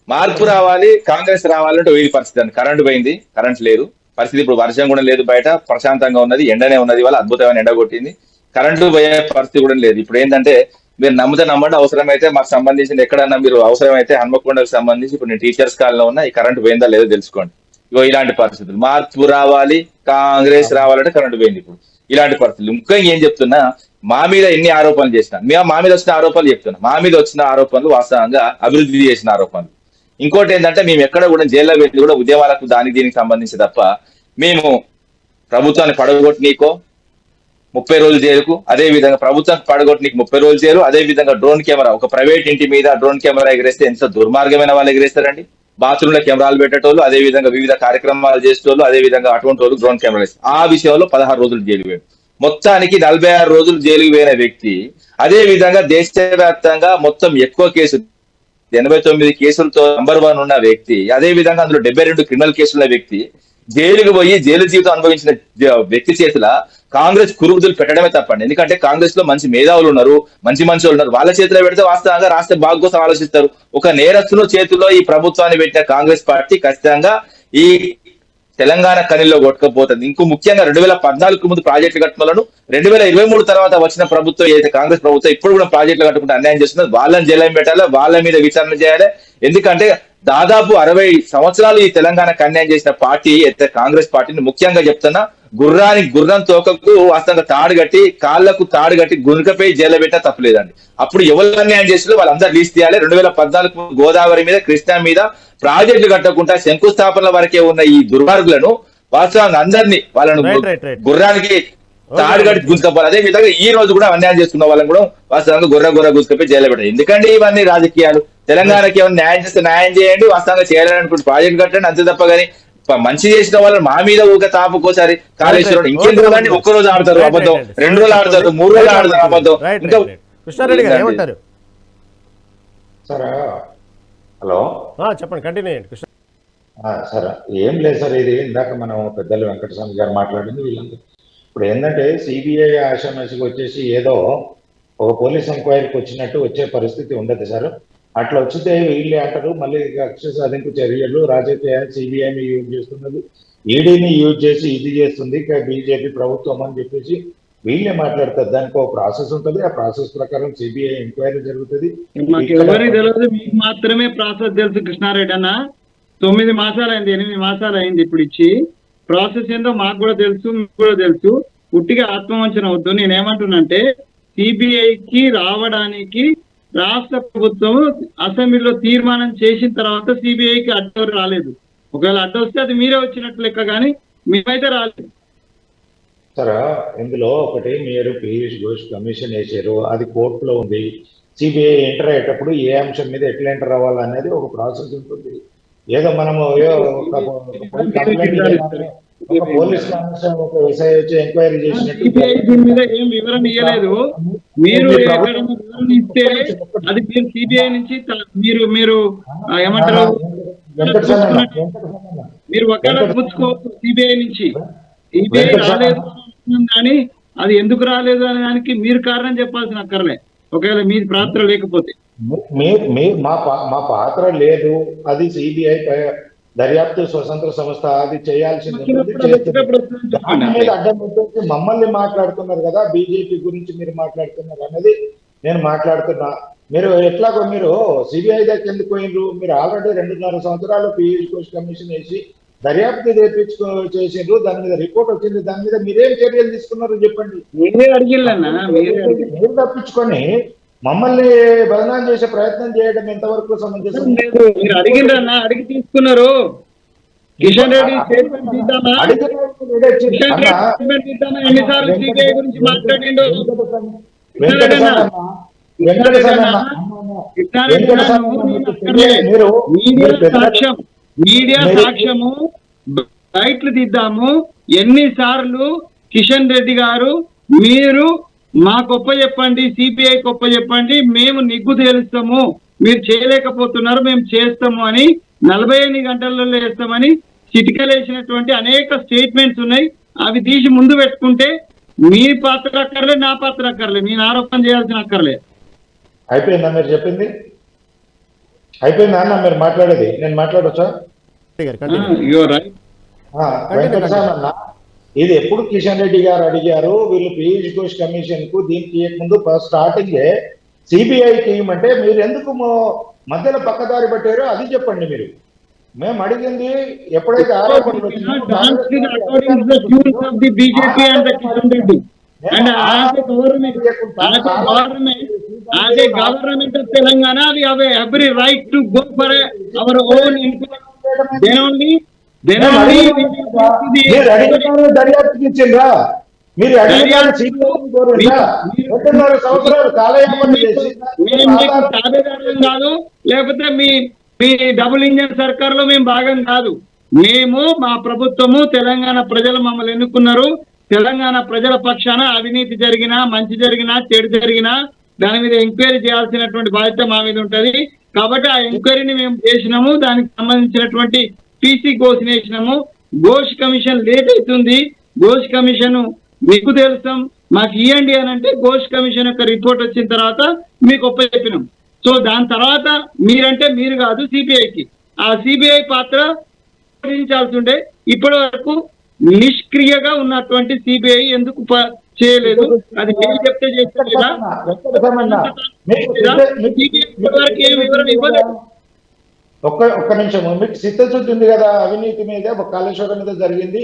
మార్పు రావాలి, కాంగ్రెస్ రావాలంటే వీడి పరిస్థితి అండి. కరెంట్ పోయింది, కరెంట్ లేదు పరిస్థితి. ఇప్పుడు వర్షం కూడా లేదు, బయట ప్రశాంతంగా ఉన్నది, ఎండనే ఉన్నది, వాళ్ళ అద్భుతమైన ఎండ కొట్టింది, కరెంటు పోయే పరిస్థితి కూడా లేదు. ఇప్పుడు ఏంటంటే మీరు నమ్మండి, అవసరమైతే మాకు సంబంధించిన ఎక్కడన్నా మీరు అవసరమైతే హన్మకొండకు సంబంధించి ఇప్పుడు నేను టీచర్స్ కాల్లో ఉన్నా, ఈ కరెంట్ పోయిందా లేదో తెలుసుకోండి. ఇలాంటి పరిస్థితులు మార్పు రావాలి, కాంగ్రెస్ రావాలంటే కరెంటు పోయింది. ఇప్పుడు ఇలాంటి పరిస్థితులు. ముఖ్యంగా ఏం చెప్తున్నా, మా మీద ఎన్ని ఆరోపణలు చేసినా మా మీద వచ్చిన ఆరోపణలు చెప్తున్నా, మా మీద వచ్చిన ఆరోపణలు వాస్తవంగా అభివృద్ధి చేసిన ఆరోపణలు. ఇంకోటి ఏంటంటే మేము ఎక్కడ కూడా జైల్లో వెళ్ళి కూడా ఉద్యమాలకు దీనికి సంబంధించి తప్ప మేము ప్రభుత్వాన్ని పడగొట్టినీకో 30 రోజులు జైలుకు, అదే విధంగా ప్రభుత్వానికి పడగొట్టినీకు 30 రోజులు జైలు, అదే విధంగా డ్రోన్ కెమెరా ఒక ప్రైవేట్ ఇంటి మీద డ్రోన్ కెమెరా ఎగిరేస్తే ఎంత దుర్మార్గమైన వాళ్ళు ఎగిరేస్తారండి. బాత్రూంలో కెమెరాలు పెట్టేటోళ్ళు, అదే విధంగా వివిధ కార్యక్రమాలు చేసేటోళ్ళు, అదే విధంగా అటువంటి వాళ్ళు డ్రోన్ కెమెరాలు ఆ విషయంలో 16 రోజులు జైలు వేయడం, మొత్తానికి 46 రోజులు జైలుకు పోయిన వ్యక్తి. అదే విధంగా దేశవ్యాప్తంగా మొత్తం ఎక్కువ కేసులు 89 కేసులతో నంబర్ 1 ఉన్న వ్యక్తి, అదే విధంగా అందులో 72 క్రిమినల్ కేసులున్న వ్యక్తి జైలుకు పోయి జైలు జీవితం అనుభవించిన వ్యక్తి చేతుల కాంగ్రెస్ కురుగుదులు పెట్టడమే తప్పండి. ఎందుకంటే కాంగ్రెస్ లో మంచి మేధావులు ఉన్నారు, మంచి వాళ్ళు ఉన్నారు, వాళ్ళ చేతిలో పెడితే వాస్తవంగా రాష్ట్ర బాగు కోసం ఆలోచిస్తారు. ఒక నేరస్తుల చేతుల్లో ఈ ప్రభుత్వాన్ని పెట్టిన కాంగ్రెస్ పార్టీ ఖచ్చితంగా ఈ తెలంగాణ కనిలో కొట్టుకపోతుంది. ఇంకో ముఖ్యంగా 2014 ముందు ప్రాజెక్టులు కట్టిన వాళ్ళను 2023 తర్వాత వచ్చిన ప్రభుత్వం ఏదైతే కాంగ్రెస్ ప్రభుత్వం ఇప్పుడు కూడా ప్రాజెక్టులు కట్టుకుంటే అన్యాయం చేస్తుందో వాళ్ళని జైలు పెట్టాలి, వాళ్ళ మీద విచారణ చేయాలి. ఎందుకంటే దాదాపు 60 సంవత్సరాలు ఈ తెలంగాణకు అన్యాయం చేసిన పార్టీ అయితే కాంగ్రెస్ పార్టీని ముఖ్యంగా చెప్తున్నా, గుర్రం తోకకు వాస్తవంగా తాడు కట్టి కాళ్లకు తాడు కట్టి గునుకపై జైలు పెట్టా తప్పలేదండి. అప్పుడు ఎవరు అన్యాయం చేసినా వాళ్ళందరూ లీజ్ తీయాలి. 2014 గోదావరి మీద, కృష్ణా మీద ప్రాజెక్టులు కట్టకుండా శంకుస్థాపనల వరకే ఉన్న ఈ దుర్మార్గులను వాస్తవంగా అందరినీ వాళ్ళను గుర్రానికి తాడు కట్టి గుంజుకపోవాలి. అదే విధంగా ఈ రోజు కూడా అన్యాయం చేస్తున్న వాళ్ళని కూడా వాస్తవంగా గుర్ర గుంజుకపోయి జైలు పెట్టారు. ఎందుకంటే ఇవన్నీ రాజకీయాలు. తెలంగాణకి ఏమైనా న్యాయం చేస్తే న్యాయం చేయండి, వాస్తవంగా చేయాలనుకుంటే ప్రాజెక్ట్ కట్టండి, అంతే తప్ప కానీ మంచి చేసిన వాళ్ళని మా మీద ఊక తాపుకోసారి కాళేశ్వరం ఇంకెందుకు కానీ ఒక్కరోజు ఆడతారు అబద్ధం, 2 రోజులు ఆడతారు, 3 రోజులు ఆడతారు అబద్ధం. ఇంకా కృష్ణారెడ్డి గారు ఏమంటారు? సార్ హలో చెప్పండి, కంటిన్యూ చేయండి కృష్ణ. సార్ ఏం లేదు సార్, ఇది ఇందాక మనం పెద్దలు వెంకటస్వామి గారు మాట్లాడింది వీళ్ళందరూ. ఇప్పుడు ఏంటంటే సిబిఐ ఆశామేసికి వచ్చేసి ఏదో ఒక పోలీస్ ఎంక్వైరీకి వచ్చినట్టు వచ్చే పరిస్థితి ఉండదు సార్. అట్లా వచ్చితే వీళ్ళే అంటారు మళ్ళీ కక్ష సాధింపు చర్యలు రాజకీయ సిబిఐని యూజ్ చేస్తున్నది, ఈడీని యూజ్ చేసి ఇది చేస్తుంది బీజేపీ ప్రభుత్వం అని చెప్పేసి వీళ్ళే మాట్లాడతారు. దానికి ఒక ప్రాసెస్ ఉంటుంది, ఆ ప్రాసెస్ ప్రకారం సిబిఐ ఎంక్వైరీ జరుగుతుంది. ఎవరికి తెలియదు, మీకు మాత్రమే ప్రాసెస్ తెలుసు కృష్ణారెడ్డి అన్న. 9 మాసాలు అయింది, 8 మాసాలు అయింది ఇప్పుడు ఇచ్చి. ప్రాసెస్ ఏందో మాకు కూడా తెలుసు, మీకు కూడా తెలుసు. పుట్టిగా ఆత్మవంచన వద్దు. నేనేమంటున్నానంటే సిబిఐకి రావడానికి రాష్ట్ర ప్రభుత్వం అసెంబ్లీలో తీర్మానం చేసిన తర్వాత సిబిఐకి అడ్డు రాలేదు. ఒకవేళ అడ్డు వస్తే అది మీరే వచ్చినట్టు లెక్క, కానీ మేమైతే రాలేదు. సరే, ఇందులో ఒకటి మీరు పీయూష్ ఘోష్ కమిషన్ వేసారు, అది కోర్టులో ఉంది. సిబిఐ ఎంటర్ అయ్యేటప్పుడు ఏ అంశం మీద ఎట్లా ఎంటర్ అవ్వాలనేది ఒక ప్రాసెస్ ఉంటుంది. ఏదో మనము ఒక పోలీస్ కమిషన్ ఒక ఎస్ఐ వచ్చి ఎంక్వైరీ చేసినట్టు దీని మీద ఏం వివరణ ఇవ్వలేదు. మీరు ఎక్కడైనా వివరణ ఇస్తే అది మీరు సిబిఐ నుంచి మీరు ఏమంటారు, మీరు ఒకవేళ పుచ్చుకోవచ్చు సిబిఐ నుంచి. సిబిఐ రాలేదు కానీ అది ఎందుకు రాలేదు అనే దానికి మీరు కారణం చెప్పాల్సిన అక్కర్లే, ఒకవేళ మీ పాత్ర లేకపోతే. మా పాత్ర లేదు, అది సిబిఐ దర్యాప్తు స్వతంత్ర సంస్థ, అది చేయాల్సింది. అడ్డం పెట్టేసి మమ్మల్ని మాట్లాడుతున్నారు కదా, బీజేపీ గురించి మీరు మాట్లాడుతున్నారు అనేది నేను మాట్లాడుతున్నా. మీరు ఎట్లాగో మీరు సిబిఐ దగ్గర ఎందుకు పోయినరు? మీరు ఆల్రెడీ 2.5 సంవత్సరాలు పీయూష్ ఘోష్ కమిషన్ వేసి దర్యాప్తు చేసిండ్రు, దాని మీద రిపోర్ట్ వచ్చింది. దాని మీద మీరేం చర్యలు తీసుకున్నారు చెప్పండి. మీరు తప్పించుకొని మమ్మల్ని బదనాం చేసే ప్రయత్నం చేయడం ఎంతవరకు సమంజసం? మీరు అడిగిండ్రన్నా, అడిగి తీసుకున్నారు. కిషన్ రెడ్డి స్టేట్మెంట్ తీద్దామా, ఎన్నిసార్లు సిబిఐ గురించి మాట్లాడిండు మీడియా సాక్ష్యము బయట్లు తీద్దాము. ఎన్నిసార్లు కిషన్ రెడ్డి గారు మీరు మా గొప్ప చెప్పండి, సిబిఐ గొప్ప చెప్పండి, మేము నిగ్గు తేలుస్తాము, మీరు చేయలేకపోతున్నారు మేము చేస్తాము అని 48 గంటలలో వేస్తామని చిటికలేసినటువంటి అనేక స్టేట్మెంట్స్ ఉన్నాయి. అవి తీసి ముందు పెట్టుకుంటే మీ పాత్ర అక్కర్లే, నా పాత్ర అక్కర్లే, నేను ఆరోపణ చేయాల్సిన అక్కర్లే. అయిపోయిందా మీరు చెప్పింది? అయిపోయిందా అన్న మీరు మాట్లాడేది? నేను మాట్లాడొచ్చా? వెంకటస్వామి అన్న, ఇది ఎప్పుడు కిషన్ రెడ్డి గారు అడిగారు, వీళ్ళు పీయూష్ ఘోష్ కమిషన్ కు దీనికి ముందు స్టార్టింగ్ సిబిఐకి ఇవ్వమంటే మీరు ఎందుకు మధ్యలో పక్కదారి పట్టారో అది చెప్పండి. మీరు మేము అడిగింది ఎప్పుడైతే ఆరోపణలు government of Telangana we have every right to go for our own దర్యాప్తుకి ఇచ్చిండ్రా? మీరు కాదు, లేకపోతే మీ డబుల్ ఇంజన్ సర్కార్ లో మేము భాగం కాదు. మేము మా ప్రభుత్వము తెలంగాణ ప్రజలు మమ్మల్ని ఎన్నుకున్నారు. తెలంగాణ ప్రజల పక్షాన అవినీతి జరిగినా, మంచి జరిగినా, చెడు జరిగినా దాని మీద ఎంక్వైరీ చేయాల్సినటువంటి బాధ్యత మా మీద ఉంటది. కాబట్టి ఆ ఎంక్వైరీని మేము చేసినాము. దానికి సంబంధించినటువంటి పీసీ ఘోష్ వేసినాము. ఘోష్ కమిషన్ లేట్ అవుతుంది, ఘోష్ కమిషన్ మీకు తెలుస్తాం, మాకు ఇవ్వండి అని అంటే ఘోష్ కమిషన్ యొక్క రిపోర్ట్ వచ్చిన తర్వాత మీకు ఒప్పచెప్పినాం. సో దాని తర్వాత మీరంటే మీరు కాదు, సిబిఐకి ఆ సిబిఐ పాత్ర ఉండే. ఇప్పటి వరకు నిష్క్రియగా ఉన్నటువంటి సిబిఐ ఎందుకు చేయలేదు. అది మీరు చెప్తే చేస్తారా? వివరణ ఇవ్వలేదు. ఒక్క నిమిషం, మీకు చిత్తశుద్ధి ఉంది కదా, అవినీతి మీద కాళేశ్వరం మీద జరిగింది,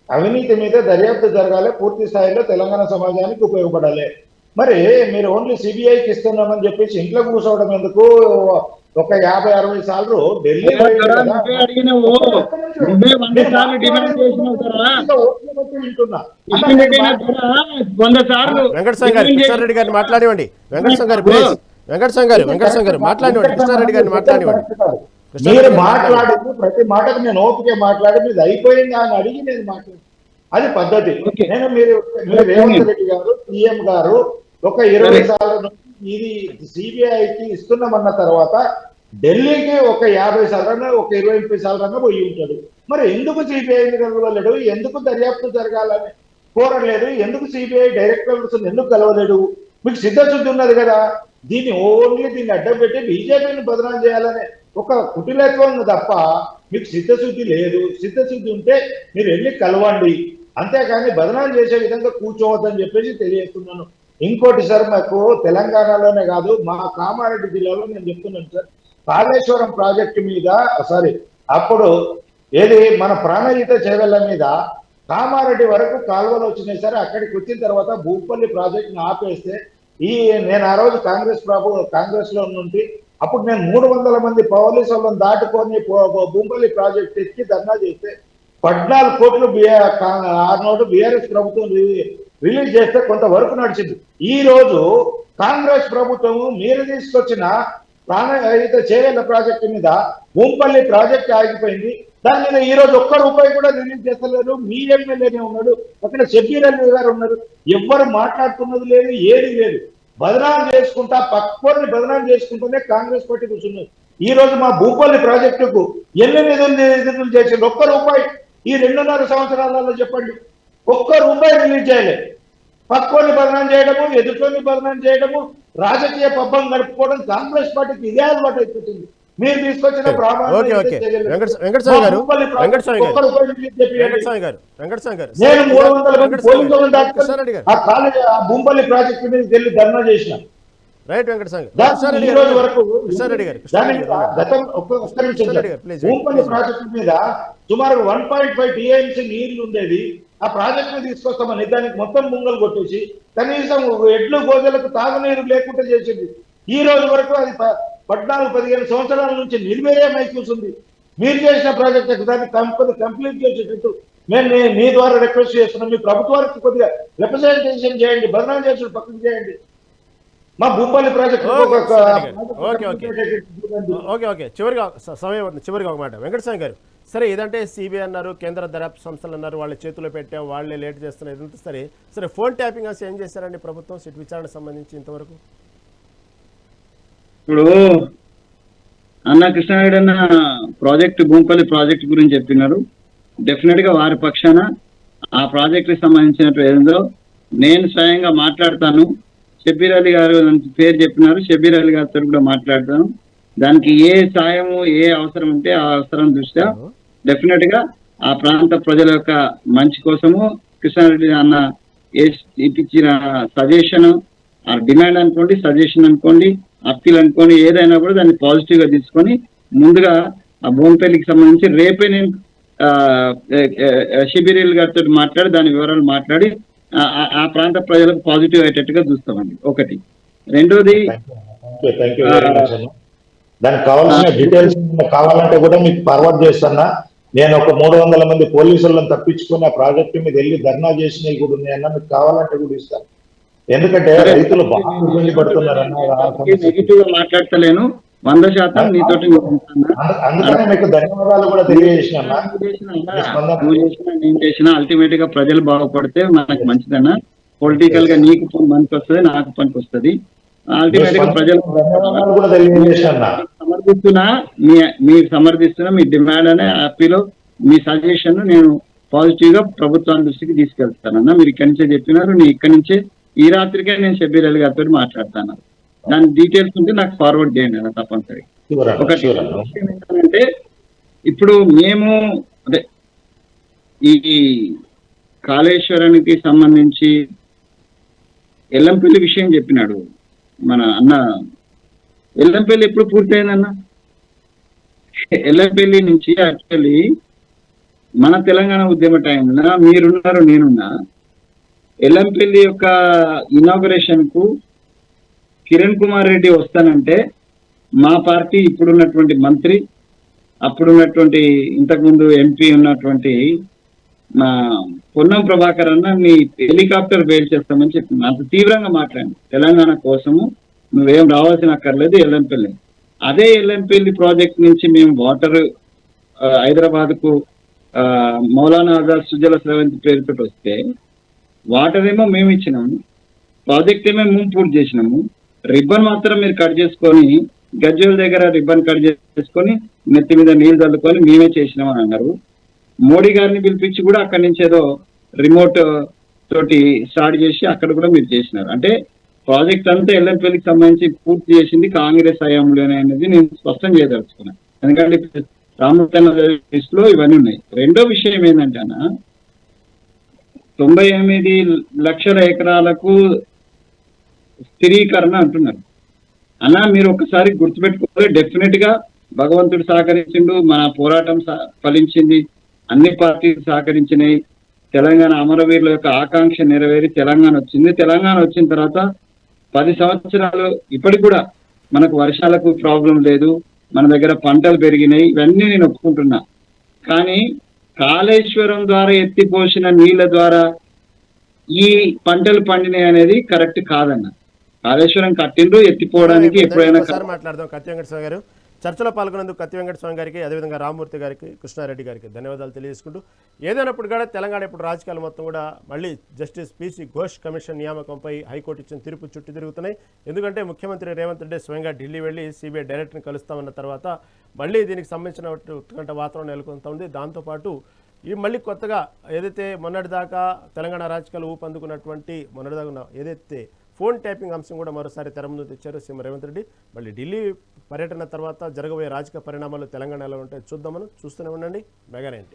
అవినీతి మీద దర్యాప్తు జరగాలి, పూర్తి స్థాయిలో తెలంగాణ సమాజానికి ఉపయోగపడాలి. మరి మీరు ఓన్లీ సిబిఐకి ఇస్తున్నామని చెప్పేసి ఇంట్లో కూర్చోవడం ఎందుకు? ఒక 50-60 సార్లు ఢిల్లీ వెంకటస్వామి గారు కృష్ణారెడ్డి గారిని మాట్లాడివ్వండి. వెంకటస్వామి గారు ప్లీజ్. వెంకటస్వామి గారు మాట్లాడివ్వండి. కృష్ణారెడ్డి గారిని మాట్లాడివ్వండి. మీరు మాట్లాడింది ప్రతి మాటకు నేను ఓపిక మాట్లాడి మీది అయిపోయిందా అని అడిగి నేను మాట్లాడి, అది పద్ధతి. నేను మీరు రేవంత్ రెడ్డి గారు సీఎం గారు ఒక 20 సార్లు ఇది సిబిఐకి ఇస్తున్నామన్న తర్వాత ఢిల్లీకి ఒక 50 సార్లు ఒక 20 సార్లు పోయి ఉంటాడు. మరి ఎందుకు సిబిఐని కలవలేడు? ఎందుకు దర్యాప్తు జరగాలని కోరలేదు? ఎందుకు సిబిఐ డైరెక్టర్స్ ఎందుకు కలవలేడు? మీకు సిద్ధశుద్ధి ఉన్నది కదా. దీన్ని అడ్డం పెట్టి బీజేపీని బదనాం చేయాలనే ఒక కుటిలత్వం ఉంది తప్ప మీకు సిద్ధశుద్ధి లేదు. సిద్ధశుద్ధి ఉంటే మీరు వెళ్ళి కలవండి, అంతేకాని బదనాం చేసే విధంగా కూర్చోవద్దని చెప్పేసి తెలియజేస్తున్నాను. ఇంకోటి సార్, మాకు తెలంగాణలోనే కాదు మా కామారెడ్డి జిల్లాలో నేను చెప్తున్నాను సార్, కాళేశ్వరం ప్రాజెక్టు మీద అప్పుడు ఏది మన ప్రాణహిత చేవెళ్ల మీద కామారెడ్డి వరకు కాలువలు వచ్చినాయి సార్. అక్కడికి వచ్చిన తర్వాత భూపల్లి ప్రాజెక్టును ఆపేస్తే నేను ఆ రోజు కాంగ్రెస్ లో నుండి అప్పుడు నేను 300 మంది పోలీసులను దాటుకొని భూపల్లి ప్రాజెక్ట్ ఎక్కి ధర్నా చేస్తే 14 కోట్లు ఆనాడు బీఆర్ఎస్ ప్రభుత్వం రిలీజ్ చేస్తే కొంతవరకు నడిచింది. ఈ రోజు కాంగ్రెస్ ప్రభుత్వము మీరు తీసుకొచ్చిన ప్రాణహిత చేవెళ్ల ప్రాజెక్టు మీద భూపల్లి ప్రాజెక్ట్ ఆగిపోయింది. దాని మీద ఈ రోజు ఒక్క రూపాయి కూడా రిలీజ్ చేస్తలేరు. మీ ఎమ్మెల్యేనే ఉన్నాడు, అక్కడ షబ్బీర్ అలీ గారు ఉన్నారు, ఎవ్వరు మాట్లాడుతున్నది లేదు, ఏది లేదు. బదనాం చేసుకుంటా పక్కని బదనాం చేసుకుంటూనే కాంగ్రెస్ పార్టీ కూర్చున్నారు. ఈ రోజు మా భూపల్లి ప్రాజెక్టుకు ఎన్ని నిధులు చేసింది? ఒక్క రూపాయి ఈ 2.5 సంవత్సరాలలో చెప్పండి, ఒక్క రూపాయి రిలీజ్ చేయలేదు. పక్కని బదనాం చేయడము, ఎదుటోని బదనాం చేయడము, రాజకీయ పబ్బం గడుపుకోవడం కాంగ్రెస్ పార్టీకి ఇదే అలవాటు అయిపోతుంది. మీరు తీసుకొచ్చిన భూపల్లి ప్రాజెక్టు మీద వెళ్ళి ధర్నా చేసిన భూపల్లి ప్రాజెక్టు మీద సుమారు 1.5 టీఎంసీ నీళ్లు ఉండేది. ఆ ప్రాజెక్టును తీసుకొస్తామని దానికి మొత్తం ముంగలు కొట్టేసి కనీసం ఎడ్లు గోదలకు తాగునీరు లేకుండా చేసింది. ఈ రోజు వరకు అది 14-15 సంవత్సరాల నుంచి నిర్వీర్యమై కూర్చుంది. మీరు చేసిన ప్రాజెక్టు దాన్ని కంప్లీట్ చేసేటట్టు నేను మీ ద్వారా రిక్వెస్ట్ చేస్తున్నాను. మీ ప్రభుత్వానికి కొద్దిగా రిప్రజెంటేషన్ చేయండి, బదనాం చేసి పక్కన చేయండి. మా భూపల్లి ప్రాజెక్టు చివరిగా ఒక మాట వెంకటస్వామి గారు, సరే ఇదంటే సిబిఐ అన్నారు, కేంద్ర దర్యాప్తు సంస్థలు అన్నారు, వాళ్ళ చేతిలో పెట్టాం, వాళ్ళే లేట్ చేస్తున్నారు, ఇదంతా సరే ఫోన్ ట్యాపింగ్ అసలు ఏం చేశారండి ప్రభుత్వం సిట్ విచారణకు సంబంధించి ఇంతవరకు? ఇప్పుడు అన్న కృష్ణారెడ్డి అన్న ప్రాజెక్టు భూపల్లి ప్రాజెక్ట్ గురించి చెప్పినారు. డెఫినెట్ గా వారి పక్షాన ఆ ప్రాజెక్ట్ కి సంబంధించినట్టు ఏందో నేను స్వయంగా మాట్లాడతాను. షబ్బీర్ అలీ గారు పేరు చెప్పినారు, షబ్బీర్ అలీ గారితో కూడా మాట్లాడతాను. దానికి ఏ సాయము ఏ అవసరం ఉంటే ఆ అవసరం దృష్ట్యా డెఫినెట్ గా ఆ ప్రాంత ప్రజల యొక్క మంచి కోసము కృష్ణారెడ్డి అన్న ఇప్పించిన సజెషన్, ఆ డిమాండ్ అనుకోండి, సజెషన్ అనుకోండి, అప్పీల్ అనుకోండి, ఏదైనా కూడా దాన్ని పాజిటివ్ గా తీసుకొని ముందుగా ఆ భూంపల్లికి సంబంధించి రేపే నేను షబ్బీర్ అలీ గారితో మాట్లాడి దాని వివరాలు మాట్లాడి ఆ ప్రాంత ప్రజలకు పాజిటివ్ అయ్యేటట్టుగా చూస్తామండి. ఒకటి. రెండోది దానికి కావాల్సిన డీటెయిల్స్ కావాలంటే కూడా మీకు ఫార్వర్డ్ చేస్తున్నా. నేను ఒక 300 మంది పోలీసులను తప్పించుకుని ఆ ప్రాజెక్టు మీద వెళ్ళి ధర్నా చేసినవి కూడా ఉన్నాయన్నా, మీకు కావాలంటే కూడా ఇస్తాను. ఎందుకంటే రైతులు బాగా ఇబ్బంది పడుతున్నారన్న నెగిటివ్ గా మాట్లాడతలేను, 100% నీతోటి. అందుకనే మీకు ధన్యవాదాలు కూడా తెలియజేసిన. నేను చేసిన అల్టిమేట్ గా ప్రజలు బాగుపడితే మనకు మంచిదన్నా. పొలిటికల్ గా నీకు పనికి వస్తుంది, నాకు పనికి వస్తుంది. అల్టిమేట్ గా ప్రజలు మీరు సమర్థిస్తున్నా మీ డిమాండ్ అనే హ్యాపీలో మీ సజెషన్ నేను పాజిటివ్ గా ప్రభుత్వాన్ని దృష్టికి తీసుకెళ్తానన్నా. మీరు ఇక్కడి నుంచే చెప్పినారు, నేను ఇక్కడి నుంచే ఈ రాత్రికే నేను షబ్బీర్ అలీ గారితో మాట్లాడతాను. దాని డీటెయిల్స్ ఉంటే నాకు ఫార్వర్డ్ చేయండి అన్న తప్పనిసరి. ఒకటి ఏంటంటే ఇప్పుడు మేము అదే ఈ కాళేశ్వరానికి సంబంధించి ఎల్లంపల్లి విషయం చెప్పినాడు మన అన్న. ఎల్లంపల్లి ఎప్పుడు పూర్తయిందన్న? ఎల్లంపల్లి నుంచి యాక్చువల్లీ మన తెలంగాణ ఉద్యమ టైంలో మీరున్నారు, నేనున్నా. ఎల్లంపల్లి యొక్క ఇనాగరేషన్ కు కిరణ్ కుమార్ రెడ్డి వస్తానంటే మా పార్టీ ఇప్పుడున్నటువంటి మంత్రి, అప్పుడున్నటువంటి ఇంతకుముందు ఎంపీ ఉన్నటువంటి మా పొన్నం ప్రభాకర్ అన్న నీ హెలికాప్టర్ బేల్ చేస్తామని చెప్పింది. అంత తీవ్రంగా మాట్లాడి తెలంగాణ కోసము నువ్వేం రావాల్సిన అక్కర్లేదు ఎల్లంపల్లి. అదే ఎల్లంపల్లి ప్రాజెక్ట్ నుంచి మేము వాటర్ హైదరాబాద్ కు మౌలానా ఆజాద్ సుజల స్రవంతి పేరుతో వస్తే వాటర్ ఏమో మేము ఇచ్చినాము, ప్రాజెక్ట్ ఏమో మేము పూర్తి చేసినాము. రిబ్బన్ మాత్రం మీరు కట్ చేసుకొని గజ్జల దగ్గర రిబ్బన్ కట్ చేసుకొని నెత్తి మీద నీళ్లు చల్లుకొని మేమే చేసినాం అని అన్నారు. మోడీ గారిని పిలిపించి కూడా అక్కడి నుంచి ఏదో రిమోట్ తోటి స్టార్ట్ చేసి అక్కడ కూడా మీరు చేసినారు. అంటే ప్రాజెక్ట్ అంతా ఎల్లంపల్లికి సంబంధించి పూర్తి చేసింది కాంగ్రెస్ హయాంలోనే అనేది నేను స్పష్టం చేయదలుచుకున్నాను. ఎందుకంటే రామచంద్ర లిస్ట్ లో ఇవన్నీ ఉన్నాయి. రెండో విషయం ఏంటంటే అన్న, 98 లక్షల ఎకరాలకు స్థిరీకరణ అంటున్నారు అన్న. మీరు ఒకసారి గుర్తుపెట్టుకోవాలి, డెఫినెట్ గా భగవంతుడు సహకరించిండు, మన పోరాటం ఫలించింది, అన్ని పార్టీలు సహకరించినాయి. తెలంగాణ అమరవీరుల యొక్క ఆకాంక్ష నెరవేరి తెలంగాణ వచ్చింది. తెలంగాణ వచ్చిన తర్వాత 10 సంవత్సరాలు ఇప్పటికి కూడా మనకు వర్షాలకు ప్రాబ్లం లేదు, మన దగ్గర పంటలు పెరిగినాయి, ఇవన్నీ నేను ఒప్పుకుంటున్నా. కానీ కాళేశ్వరం ద్వారా ఎత్తిపోసిన నీళ్ల ద్వారా ఈ పంటలు పండినాయి అనేది కరెక్ట్ కాదన్న. కాళేశ్వరం కట్టిండ్రు, ఎత్తిపోవడానికి ఎప్పుడైనా మాట్లాడదాం. కత్తి వెంకట స్వామి గారు చర్చలో పాల్గొన్నందుకు కత్తి వెంకట స్వామి గారికి, అదేవిధంగా రామ్మూర్తి గారికి, కృష్ణారెడ్డి గారికి ధన్యవాదాలు తెలియజేసుకుంటూ, ఏదైనప్పుడు కూడా తెలంగాణ ఇప్పుడు రాజకీయాలు మొత్తం కూడా మళ్ళీ జస్టిస్ పిసి ఘోష్ కమిషన్ నియామకంపై హైకోర్టు ఇచ్చిన తీర్పు చుట్టూ తిరుగుతున్నాయి. ఎందుకంటే ముఖ్యమంత్రి రేవంత్ రెడ్డి స్వయంగా ఢిల్లీ వెళ్ళి సిబిఐ డైరెక్టర్ని కలుస్తామన్న తర్వాత మళ్ళీ దీనికి సంబంధించిన ఉత్కంఠ వాతావరణం నెలకొంటూ ఉంది. దాంతోపాటు ఈ మళ్ళీ కొత్తగా ఏదైతే మొన్నటిదాకా తెలంగాణ రాజకీయాలు ఊపందుకున్నటువంటి మొన్నటిదాకా ఏదైతే ఫోన్ ట్యాపింగ్ అంశం కూడా మరోసారి తెర ముందు తెచ్చారు సీఎం రేవంత్ రెడ్డి. మళ్ళీ ఢిల్లీ పర్యటన తర్వాత జరగబోయే రాజకీయ పరిణామాలు తెలంగాణలో ఉంటాయి, చూద్దామని. చూస్తూనే ఉండండి మెగా 90.